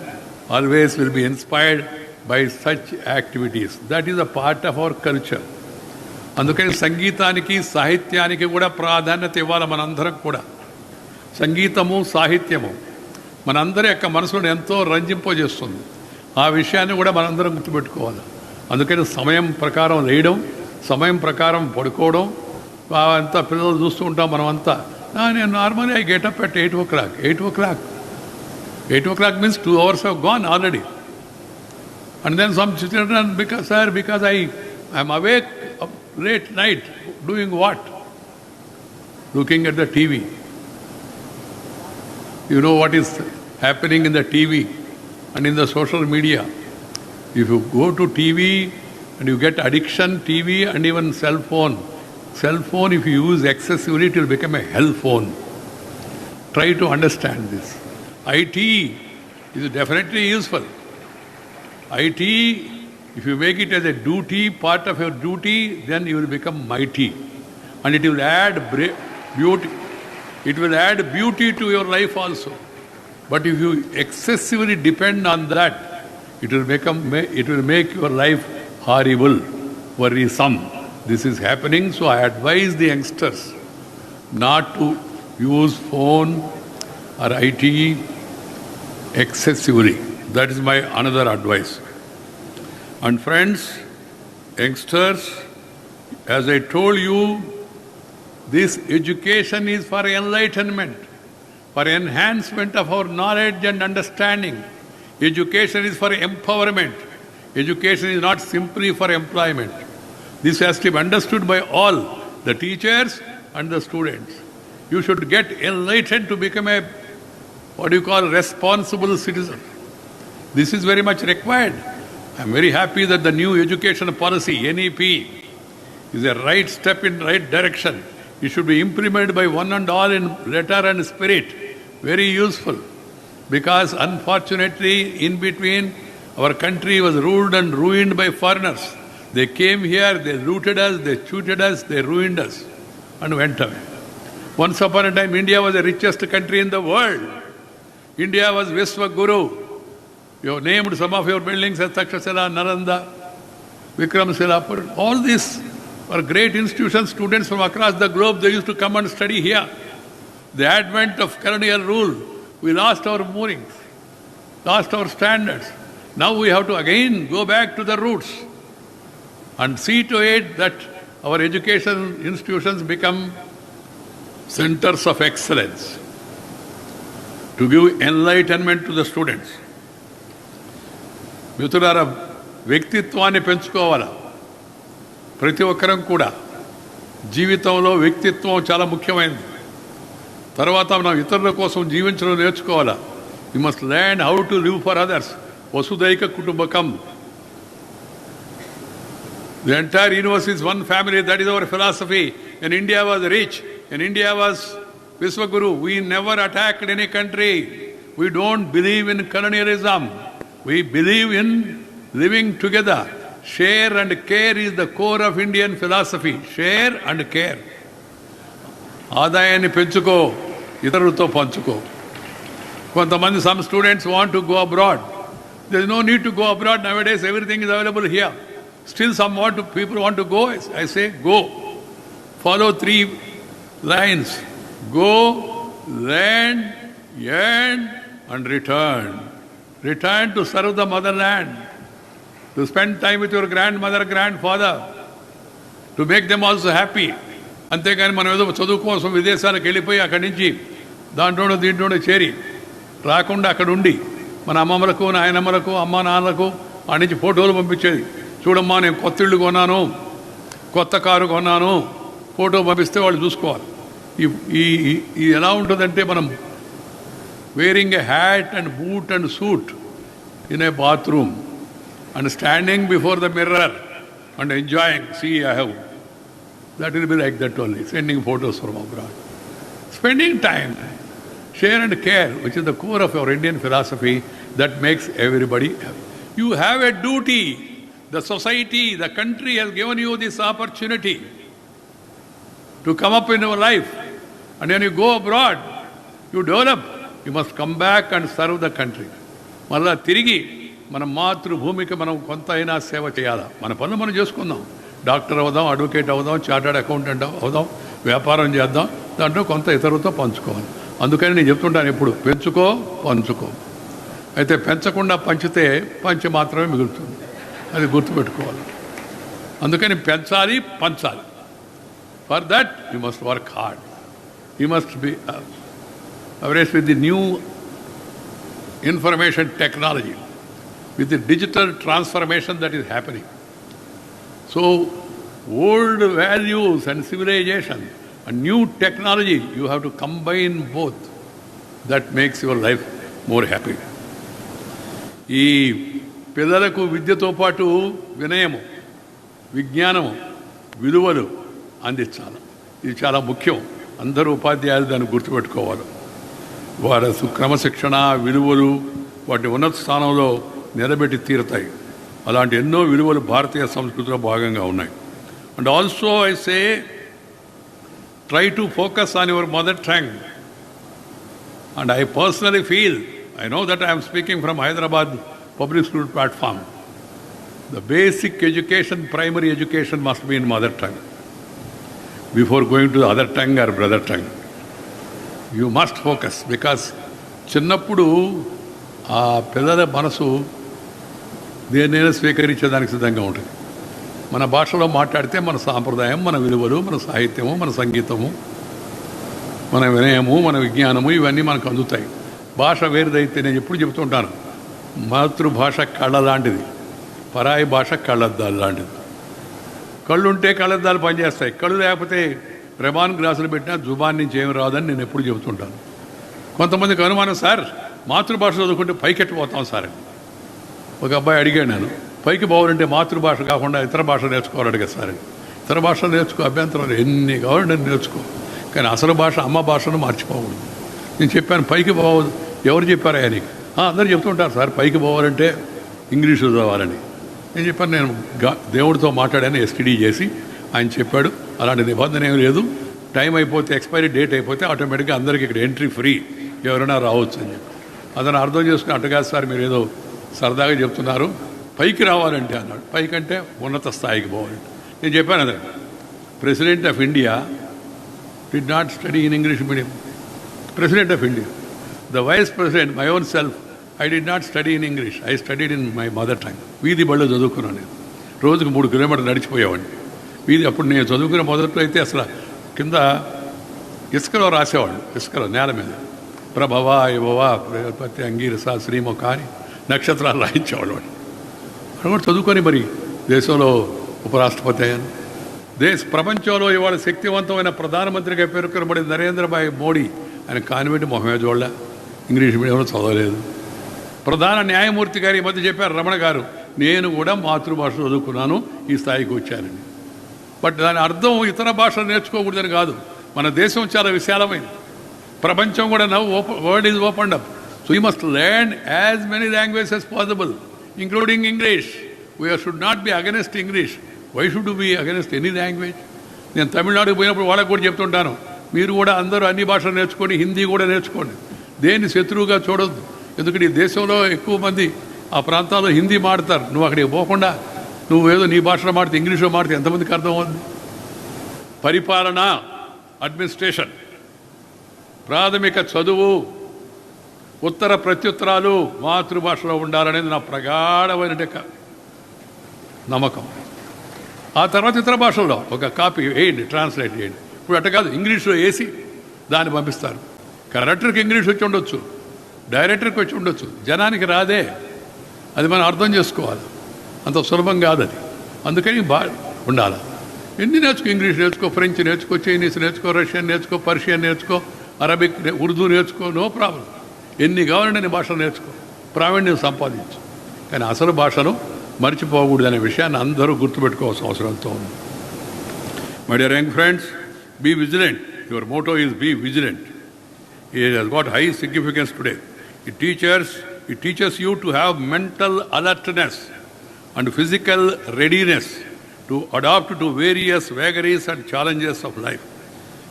Speaker 12: always will be inspired by such activities. That is a part of our culture. అందుకని సంగీతానికి సాహిత్యానికి కూడా ప్రాధాన్యత ఇవ్వాలి. మనందరం కూడా సంగీతము సాహిత్యము మనందరి యొక్క మనసును ఎంతో రంజింపజేస్తుంది. ఆ విషయాన్ని కూడా మనందరం గుర్తుపెట్టుకోవాలి. అందుకని సమయం ప్రకారం లేయడం, సమయం ప్రకారం పడుకోవడం, అంతా పిల్లలు చూస్తూ ఉంటాం మనమంతా. నేను normally I get up at 8 o'clock. 8 o'clock. 8 o'clock means 2 hours have gone already. And then some children, because I am awake late night, doing what? Looking at the TV. You know what is happening in the TV and in the social media. If you go to TV and you get addiction, TV and even cell phone. Cell phone, if you use excessively, it will become a hell phone. Try to understand this. IT is definitely useful. IT, if you make it as a duty, part of your duty, then you will become mighty. and it will add beauty. It will add beauty to your life also. But if you excessively depend on that, it will make your life horrible, worrisome. This is happening, so I advise the youngsters not to use phone or IT excessively. That is my another advice. And friends, youngsters, as I told you, this education is for enlightenment, for enhancement of our knowledge and understanding. Education is for empowerment. Education is not simply for employment. This has to be understood by all, the teachers and the students. You should get enlightened to become a, responsible citizen. This is very much required. I am very happy that the new education policy, NEP, is a right step in right direction. It should be implemented by one and all in letter and spirit. Very useful. Because unfortunately, in between, our country was ruled and ruined by foreigners. They came here, they looted us, they cheated us, they ruined us and went away. Once upon a time, India was the richest country in the world. India was Vishwaguru. You have named some of your buildings as Takshashila, Nalanda, Vikramshila. All these are great institutions. Students from across the globe, they used to come and study here. The advent of colonial rule, we lost our moorings, lost our standards. Now we have to again go back to the roots and see to it that our education institutions become centers of excellence to give enlightenment to the students. మిత్రులారా, వ్యక్తిత్వాన్ని పెంచుకోవాలా. ప్రతి ఒక్కరం కూడా జీవితంలో వ్యక్తిత్వం చాలా ముఖ్యమైనది. తర్వాత మనం ఇతరుల కోసం జీవించడం నేర్చుకోవాలా. You must learn how to live for others. వసుదైక కుటుంబకం. The entire universe is one family. That is our philosophy. And India was rich. And India was Vishwaguru. We never attacked any country. We don't believe in colonialism. We believe in living together. Share and care is the core of Indian philosophy. Share and care. ఆదాయాన్ని పెంచుకో, ఇతరులతో పంచుకో. కొంతమంది, some students want to go abroad. There is no need to go abroad nowadays. Everything is available here. Still people want to go. I say go. Follow 3 lines. Go, learn, earn and return. Return to serve the motherland. To spend time with your grandmother, grandfather. To make them also happy. అంతేగాని మనం ఏదో చదువు కోసం విదేశాలకు వెళ్ళిపోయి అక్కడి నుంచి దాంట్లోనూ దీంట్లోనూ చేరి రాకుండా అక్కడ ఉండి మన అమ్మమ్మలకు, నాయనమ్మలకు, అమ్మ నాన్నలకు ఆ నుంచి ఫోటోలు పంపించేది. చూడమ్మా, నేను కొత్త ఇల్లు కొన్నాను, కొత్త కారు కొన్నాను, ఫోటో పంపిస్తే వాళ్ళు చూసుకోవాలి. ఈ ఎలా ఉంటుందంటే, మనం wearing a hat and boot and suit in a bathroom and standing before the mirror and enjoying, see, I have. That will be like that only, sending photos from abroad. Spending time, share and care, which is the core of our Indian philosophy, that makes everybody happy. You have a duty. The society, the country has given you this opportunity to come up in your life. And when you go abroad, you develop. You must come back and serve the country. మళ్ళా తిరిగి మన మాతృభూమికి మనం కొంత అయినా సేవ చేయాలా. మన పనులు మనం చేసుకుందాం. డాక్టర్ అవుదాం, అడ్వకేట్ అవుదాం, చార్టర్డ్ అకౌంటెంట్ అవుదాం, వ్యాపారం చేద్దాం. దాంట్లో కొంత ఇతరులతో పంచుకోవాలి. అందుకని నేను చెప్తుంటాను ఎప్పుడు, పెంచుకో, పంచుకో. అయితే పెంచకుండా పంచితే పంచి మాత్రమే మిగులుతుంది. అది గుర్తుపెట్టుకోవాలి. అందుకని పెంచాలి, పంచాలి. For that you must work hard. You must be abreast with the new information technology, with the digital transformation that is happening. So, old values and civilization and new technology, you have to combine both. That makes your life more happy. ఈ పిల్లలకు విద్యతో పాటు వినయము, విజ్ఞానము, విలువలు అందించాలి. ఇది చాలా ముఖ్యం. అందరూ ఉపాధ్యాయులు దాన్ని గుర్తుపెట్టుకోవాలి. వారి క్రమశిక్షణ, విలువలు వాటి ఉన్నత స్థానంలో నిలబెట్టి తీరుతాయి. అలాంటి ఎన్నో విలువలు భారతీయ సంస్కృతిలో భాగంగా ఉన్నాయి. And also I say Try to focus on your mother tongue. And I personally feel, I know that I am speaking from Hyderabad public school platform. The basic education, primary education must be in mother tongue before going to the other tongue or brother tongue. You must focus because చిన్నప్పుడు ఆ పిల్లల మనసు దేన్నైనా స్వీకరించేదానికి సిద్ధంగా ఉంటుంది. మన భాషలో మాట్లాడితే మన సాంప్రదాయం, మన విలువలు, మన సాహిత్యము, మన సంగీతము, మన వినయము, మన విజ్ఞానము ఇవన్నీ మనకు అందుతాయి. భాష వేరుదైతే నేను ఎప్పుడు చెబుతుంటాను, మాతృభాష కళ్ళ లాంటిది, పరాయి భాష కళ్ళద్దాలు లాంటిది. కళ్ళుంటే కళ్ళద్దాలు పనిచేస్తాయి, కళ్ళు లేకపోతే రెబాన్ గ్లాసులు పెట్టినా జుబాన్ నుంచి ఏమి రాదని నేను ఎప్పుడు చెబుతుంటాను. కొంతమందికి అనుమానం, సార్ మాతృభాష చదువుకుంటే పైకెట్టిపోతాం సార్ అని. ఒక అబ్బాయి అడిగాడు, నేను పైకి పోవాలంటే మాతృభాష కాకుండా ఇతర భాష నేర్చుకోవాలి అడిగారు సార్ అని. ఇతర భాష నేర్చుకో, అభ్యంతరం ఎన్ని కావాలంటే నేర్చుకో, కానీ అసలు భాష అమ్మ భాషను మర్చిపోకూడదు. నేను చెప్పాను పైకి పోవద్దు, ఎవరు చెప్పారా నీకు? అందరూ చెప్తుంటారు సార్ పైకి పోవాలంటే ఇంగ్లీషు చదవాలని. నేను చెప్పాను, నేను దేవుడితో మాట్లాడాను, ఎస్టీడీ చేసి ఆయన చెప్పాడు అలాంటి నిబంధన ఏమి లేదు, టైం అయిపోతే ఎక్స్పైరీ డేట్ అయిపోతే ఆటోమేటిక్గా అందరికీ ఇక్కడ ఎంట్రీ ఫ్రీ, ఎవరైనా రావచ్చు అని చెప్పి. అతను అర్థం చేసుకుని అట్టగా సార్ మీరు ఏదో సరదాగా చెప్తున్నారు, పైకి రావాలంటే అన్నాడు. పైకంటే ఉన్నత స్థాయికి పోవాలంటే. నేను చెప్పాను అదే, president of India did not study in English medium. President of India, the vice president, my own self, I did not study in English, I studied in my mother tongue. వీధి బళ్ళు చదువుకున్నాను నేను, రోజుకు 3 కిలోమీటర్లు నడిచిపోయేవాడిని వీధి. అప్పుడు నేను చదువుకునే మొదట్లో అయితే అసలు కింద ఇసుకలో రాసేవాళ్ళు, ఇసుకలో నేల మీద ప్రభవ యువవ ప్రతి అంగీరస శ్రీముఖ అని నక్షత్రాలు రాయించేవాళ్ళు. వాడు కూడా చదువుకొని మరి దేశంలో ఉపరాష్ట్రపతి అయ్యాను. ప్రపంచంలో ఇవాళ శక్తివంతమైన ప్రధానమంత్రిగా పేర్కొనబడిన నరేంద్రభాయ్ మోడీ, ఆయన కాన్వెంట్ మొహమే చూడల, ఇంగ్లీష్ మీడియంలో చదవలేదు. ప్రధాన న్యాయమూర్తి గారు ఈ మధ్య చెప్పారు, రమణ గారు, నేను కూడా మాతృభాష చదువుకున్నాను, ఈ స్థాయికి వచ్చానని. బట్ దాని అర్థం ఇతర భాషలు నేర్చుకోకూడదని కాదు. మన దేశం చాలా విశాలమైనది, ప్రపంచం కూడా world is opened up. So you must learn as many languages as possible, including English. We should not be against English. Why should we be against any language? నేను తమిళనాడుకు పోయినప్పుడు వాళ్ళకు కూడా చెప్తుంటాను, మీరు కూడా అందరూ అన్ని భాషలు నేర్చుకోండి, హిందీ కూడా నేర్చుకోండి, దేన్ని శత్రువుగా చూడొద్దు. ఎందుకంటే ఈ దేశంలో ఎక్కువ మంది ఆ ప్రాంతాల్లో హిందీ మాడతారు. నువ్వు అక్కడికి పోకుండా నువ్వు ఏదో నీ భాషలో మాడితే, ఇంగ్లీష్లో మాడితే ఎంతమందికి అర్థమవుతుంది? పరిపాలన, అడ్మినిస్ట్రేషన్, ప్రాథమిక చదువు, ఉత్తర ప్రత్యుత్తరాలు మాతృభాషలో ఉండాలనేది నా ప్రగాఢమైన నమ్మకం. ఆ తర్వాత ఇతర భాషల్లో ఒక కాపీ వేయండి, ట్రాన్స్లేట్ చేయండి. ఇప్పుడు అట్ట కాదు, ఇంగ్లీష్లో వేసి దాన్ని పంపిస్తారు. కలెక్టర్కి ఇంగ్లీష్ వచ్చి ఉండొచ్చు, డైరెక్టర్కి వచ్చి ఉండొచ్చు, జనానికి రాదే. అది మనం అర్థం చేసుకోవాలి, అంత సులభం కాదు అది. అందుకని ఉండాలి. ఎన్ని నేర్చుకో, ఇంగ్లీష్ నేర్చుకో, ఫ్రెంచ్ నేర్చుకో, చైనీస్ నేర్చుకో, రష్యన్ నేర్చుకో, పర్షియన్ నేర్చుకో, అరబిక్, ఉర్దూ నేర్చుకో, నో ప్రాబ్లం. ఎన్ని కావాలంటే అన్ని భాషలు నేర్చుకో, ప్రావీణ్యం సంపాదించు. కానీ అసలు భాషను మర్చిపోకూడదనే విషయాన్ని అందరూ గుర్తుపెట్టుకోవాల్సిన అవసరంతో ఉంది. My dear young friends, be vigilant. Your motto is be vigilant. It has got high significance today. It teaches you to have mental alertness and physical readiness to adapt to various vagaries and challenges of life.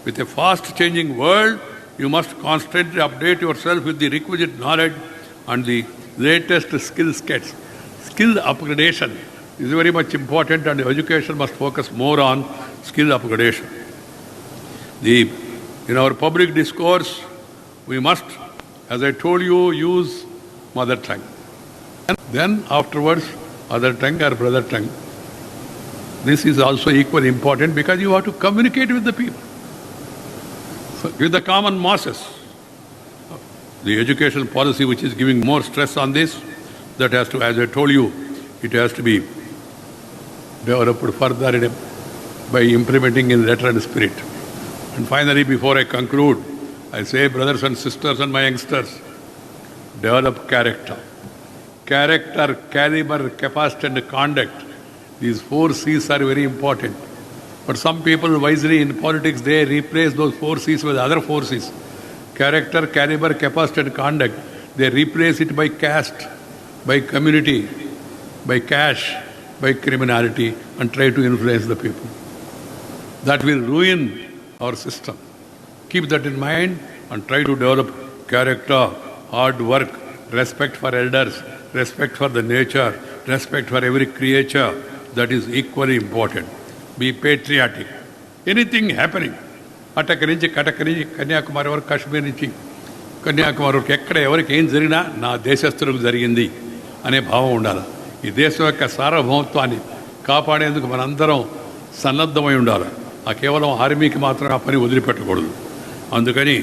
Speaker 12: With a fast-changing world, you must constantly update yourself with the requisite knowledge and the latest skill sets. Skill upgradation is very much important, and education must focus more on skill upgradation. In our public discourse, we must, as I told you, use mother tongue. And then afterwards, other tongue or brother tongue. This is also equally important because you have to communicate with the people, with the common masses. The education policy which is giving more stress on this, that has to, as I told you, it has to be developed further by implementing in letter and spirit. And finally, before I conclude, I say, brothers and sisters and my youngsters, develop character. Character, caliber, capacity and conduct. These 4 C's are very important. But some people wisely in politics, they replace those 4 C's with other 4 C's. Character, caliber, capacity and conduct. They replace it by caste, by community, by cash, by criminality, and try to influence the people. That will ruin our system. Keep that in mind and try to develop character, hard work, respect for elders, respect for the nature, respect for every creature. That is equally important. Be patriotic. Anything happening, అటక్కడి నుంచి కటక్కడి నుంచి కన్యాకుమారి వరకు, కాశ్మీర్ నుంచి కన్యాకుమారి వరకు ఎక్కడ ఎవరికి ఏం జరిగినా నా దేశస్తులకు జరిగింది అనే భావం ఉండాలి. ఈ దేశం యొక్క సార్వభౌమత్వాన్ని కాపాడేందుకు మనందరం సన్నద్ధమై ఉండాలి. ఆ కేవలం ఆర్మీకి మాత్రం ఆ పని వదిలిపెట్టకూడదు. అందుకని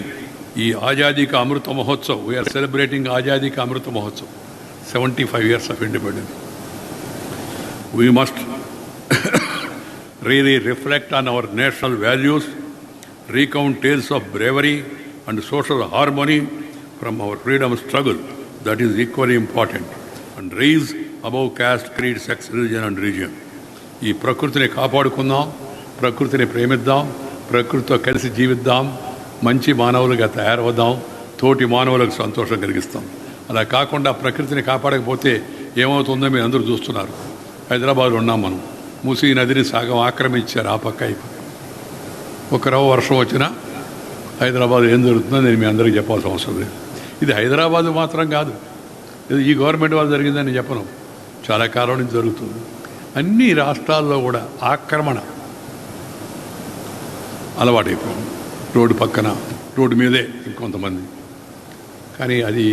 Speaker 12: ఈ ఆజాదీ కా అమృత మహోత్సవ్, వీఆర్ సెలబ్రేటింగ్ ఆజాదీ కా అమృత Mahotsav, 75 years of independence. We must really reflect on our national values, recount tales of bravery and social harmony from our freedom struggle. That is equally important. And raise above caste, creed, sex, religion and region. ఈ ప్రకృతిని కాపాడుకుందాం, ప్రకృతిని ప్రేమిద్దాం, ప్రకృతితో కలిసి జీవిద్దాం, మంచి మానవులుగా తయారవుదాం, తోటి మానవులకు సంతోషం కలిగిస్తాం. అలా కాకుండా ప్రకృతిని కాపాడకపోతే ఏమవుతుందో మీరు అందరూ చూస్తున్నారు. హైదరాబాద్లో ఉన్నాం మనం. మూసీ నదిని సగం ఆక్రమించారు ఆ పక్క ఈ పక్క. ఒక రవ్వ వర్షం వచ్చినా హైదరాబాద్ ఏం జరుగుతుందో నేను మీ అందరికీ చెప్పాల్సిన అవసరం లేదు. ఇది హైదరాబాద్ మాత్రం కాదు, ఇది ఈ గవర్నమెంట్ వాళ్ళు జరిగిందని చెప్పను, చాలా కాలం నుంచి జరుగుతుంది. అన్ని రాష్ట్రాల్లో కూడా ఆక్రమణ అలవాటైపోయింది. రోడ్డు పక్కన, రోడ్డు మీదే ఇంకొంతమంది. కానీ అది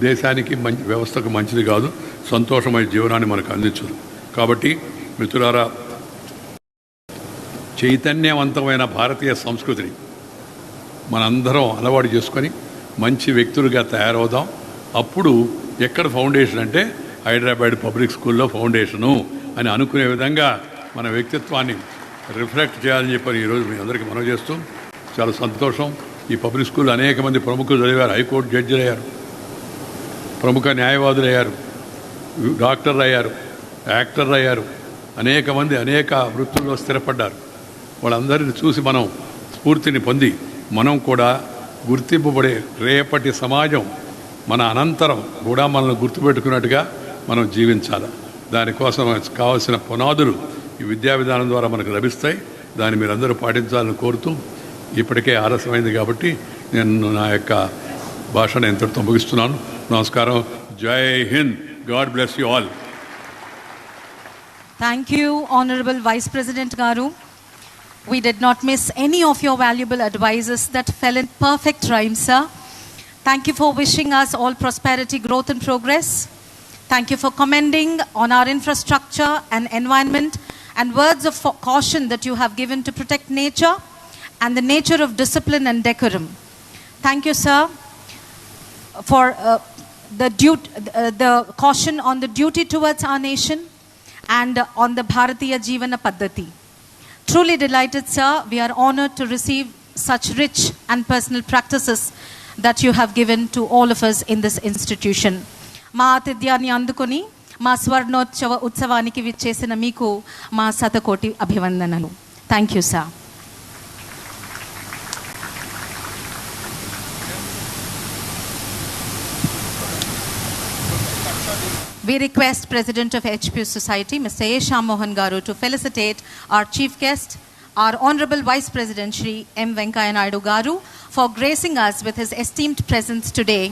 Speaker 12: దేశానికి మంచి వ్యవస్థకు మంచిది కాదు, సంతోషమైన జీవనాన్ని మనకు అందించదు. కాబట్టి మిత్రులారా, చైతన్యవంతమైన భారతీయ సంస్కృతిని మనందరం అలవాటు చేసుకొని మంచి వ్యక్తులుగా తయారవుదాం. అప్పుడు ఎక్కడ ఫౌండేషన్ అంటే హైదరాబాద్ పబ్లిక్ స్కూల్లో ఫౌండేషను అని అనుకునే విధంగా మన వ్యక్తిత్వాన్ని రిఫ్లెక్ట్ చేయాలని చెప్పని ఈరోజు మీ అందరికీ మనవి చేస్తూ చాలా సంతోషం. ఈ పబ్లిక్ స్కూల్లో అనేక మంది ప్రముఖులు చదివారు, హైకోర్టు జడ్జిలు అయ్యారు, ప్రముఖ న్యాయవాదులు అయ్యారు, డాక్టర్లు అయ్యారు, యాక్టర్లు అయ్యారు, అనేక మంది అనేక వృత్తుల్లో స్థిరపడ్డారు. వాళ్ళందరిని చూసి మనం స్ఫూర్తిని పొంది మనం కూడా గుర్తింపబడే రేపటి సమాజం మన అనంతరం కూడా మనల్ని గుర్తుపెట్టుకున్నట్టుగా మనం జీవించాలి. దానికోసం కావాల్సిన పునాదులు ఈ విద్యా విధానం ద్వారా మనకు లభిస్తాయి. దాన్ని మీరందరూ పాటించాలని కోరుతూ, ఇప్పటికే ఆలస్యమైంది కాబట్టి నేను నా యొక్క భాషను ఎంతటితో ముగిస్తున్నాను. నమస్కారం. జై Hind. God bless you all.
Speaker 2: Thank you, Honorable Vice President Garu. We did not miss any of your valuable advices that fell in perfect rhyme, sir. Thank you for wishing us all prosperity, growth and progress. Thank you for commending on our infrastructure and environment and words of caution that you have given to protect nature and the nature of discipline and decorum. Thank you, sir, for the caution on the duty towards our nation and on the Bharatiya Jeevana Paddhati. Truly delighted, sir. We are honored to receive such rich and personal practices that you have given to all of us in this institution. మా ఆతిథ్యాన్ని అందుకొని మా స్వర్ణోత్సవ ఉత్సవానికి విచ్చేసిన మీకు మా శతకోటి అభివందనలు. Thank you, sir. We request President of HPS Society, Mr. A. Shyam Mohan Garu, to felicitate our chief guest, our Honorable Vice President Shri M. Venkaiah Naidu Garu, for gracing us with his esteemed presence today.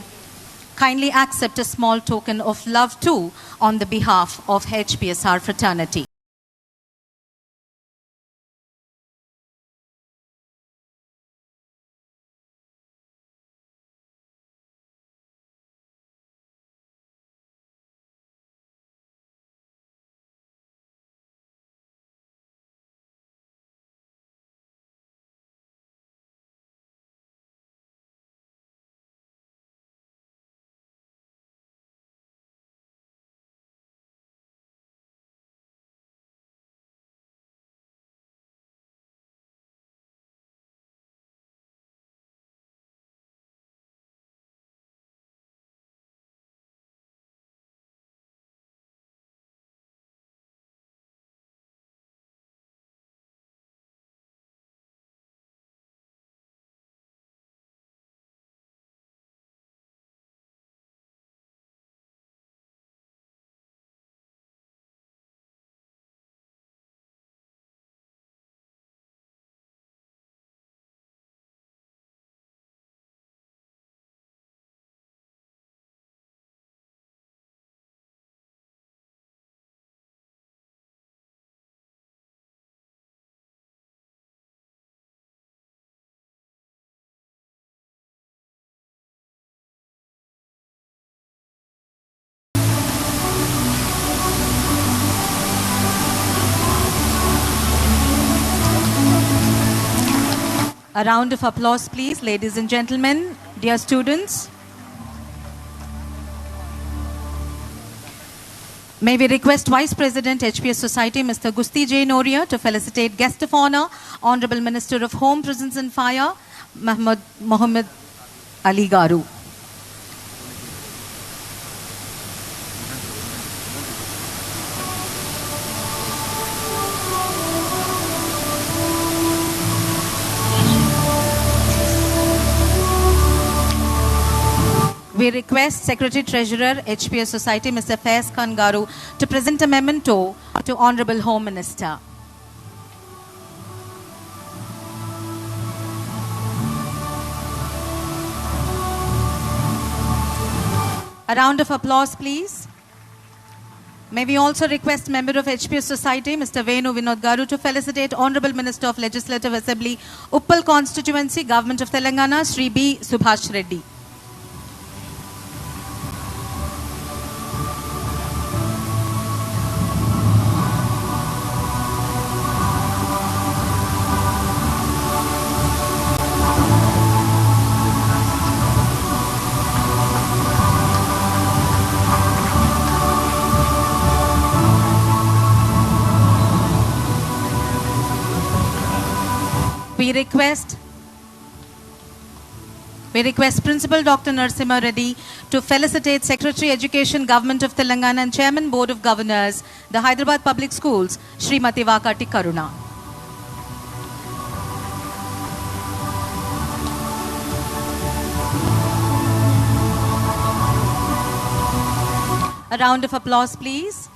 Speaker 2: Kindly accept a small token of love too on the behalf of HPSR fraternity. A round of applause, please, ladies and gentlemen, dear students. May we request Vice President HPS Society, Mr. Gusti J. Noria, to felicitate Guest of Honor, Honorable Minister of Home, Prisons and Fire, Mohammed Ali Garu. We request Secretary Treasurer, HPS Society, Mr. Faiz Khan Garu, to present a memento to Honorable Home Minister. A round of applause, please. May we also request member of HPS Society, Mr. Venu Vinod Garu, to felicitate Honorable Minister of Legislative Assembly, Uppal Constituency, Government of Telangana, Sri B. Subhash Reddy. We request Principal Dr. Narasimha Reddy to felicitate Secretary Education, Government of Telangana and Chairman Board of Governors, the Hyderabad Public Schools, Srimati Vakati Karuna. A round of applause, please.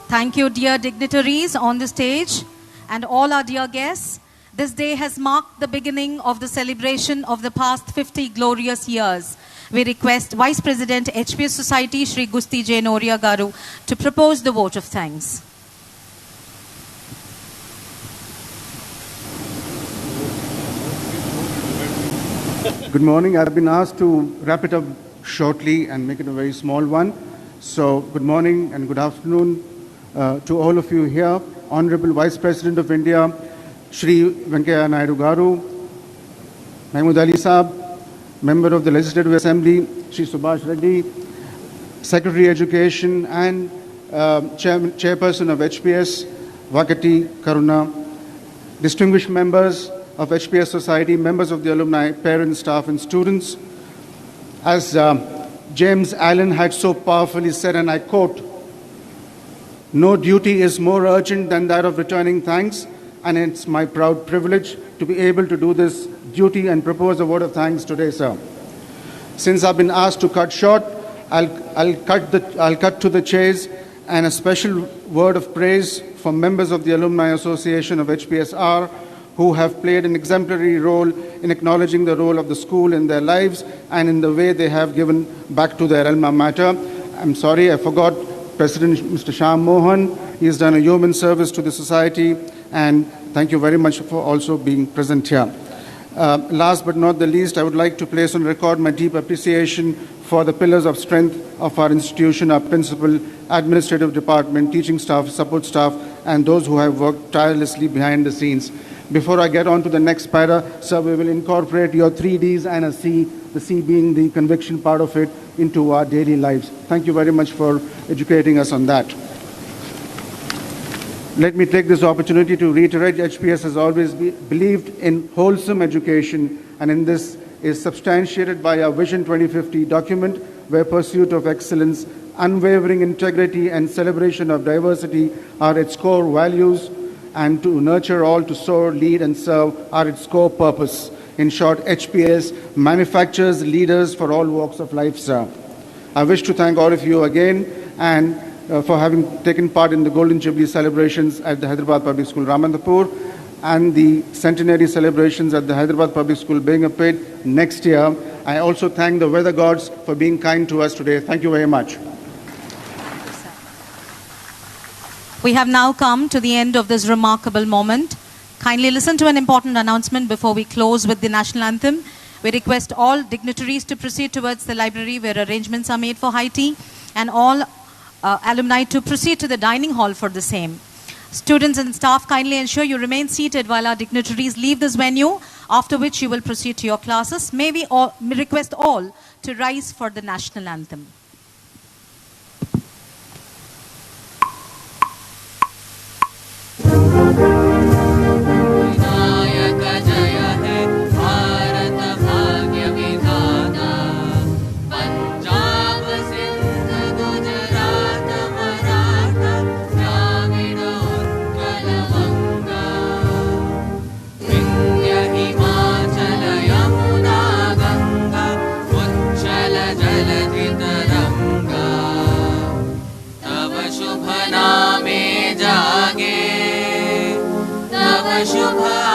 Speaker 2: Thank you, dear dignitaries on the stage and all our dear guests. This day has marked the beginning of the celebration of the past 50 glorious years. We request Vice President HPS Society, Shri Gusti J. Noria Garu, to propose the vote of thanks.
Speaker 13: Good morning. I've been asked to wrap it up shortly and make it a very small one. So good morning and good afternoon to all of you here. Honorable Vice President of India, Shri Venkaiah Naidu Garu, Mahmood Ali Saab, Member of the Legislative Assembly, Shri Subhash Reddy, Secretary Education and Chairperson of HPS, Vakati Karuna, distinguished members of HPS Society, members of the alumni, parents, staff and students. As James Allen had so powerfully said, and I quote, "No duty is more urgent than that of returning thanks," and it's my proud privilege to be able to do this duty and propose a vote of thanks today, sir. Since I've been asked to cut short, I'll cut to the chase, and a special word of praise for members of the Alumni Association of HPSR who have played an exemplary role in acknowledging the role of the school in their lives and in the way they have given back to their alma mater. I'm sorry, I forgot President Mr. Shyam Mohan. He has done a human service to the society, and thank you very much for also being present here. Last but not the least, I would like to place on record my deep appreciation for the pillars of strength of our institution, our principal, administrative department, teaching staff, support staff, and those who have worked tirelessly behind the scenes. Before I get on to the next para, sir, we will incorporate your 3 Ds and a C, the C being the conviction part of it, into our daily lives. Thank you very much for educating us on that. Let me take this opportunity to reiterate, HPS has always believed in wholesome education, and in this is substantiated by our Vision 2050 document, where pursuit of excellence, unwavering integrity, and celebration of diversity are its core values, and to nurture all, to soar, lead, and serve are its core purpose. In short, HPS manufactures leaders for all walks of life, sir. I wish to thank all of you again and for having taken part in the Golden Jubilee celebrations at the Hyderabad Public School, Ramantapur, and the centenary celebrations at the Hyderabad Public School, Bengapet next year. I also thank the weather gods for being kind to us today. Thank you very much.
Speaker 2: We have now come to the end of this remarkable moment. Kindly listen to an important announcement before we close with the national anthem. We request all dignitaries to proceed towards the library where arrangements are made for high tea, and all alumni to proceed to the dining hall for the same. Students and staff, kindly ensure you remain seated while our dignitaries leave this venue, after which you will proceed to your classes. May we request all to rise for the national anthem.
Speaker 14: Shubh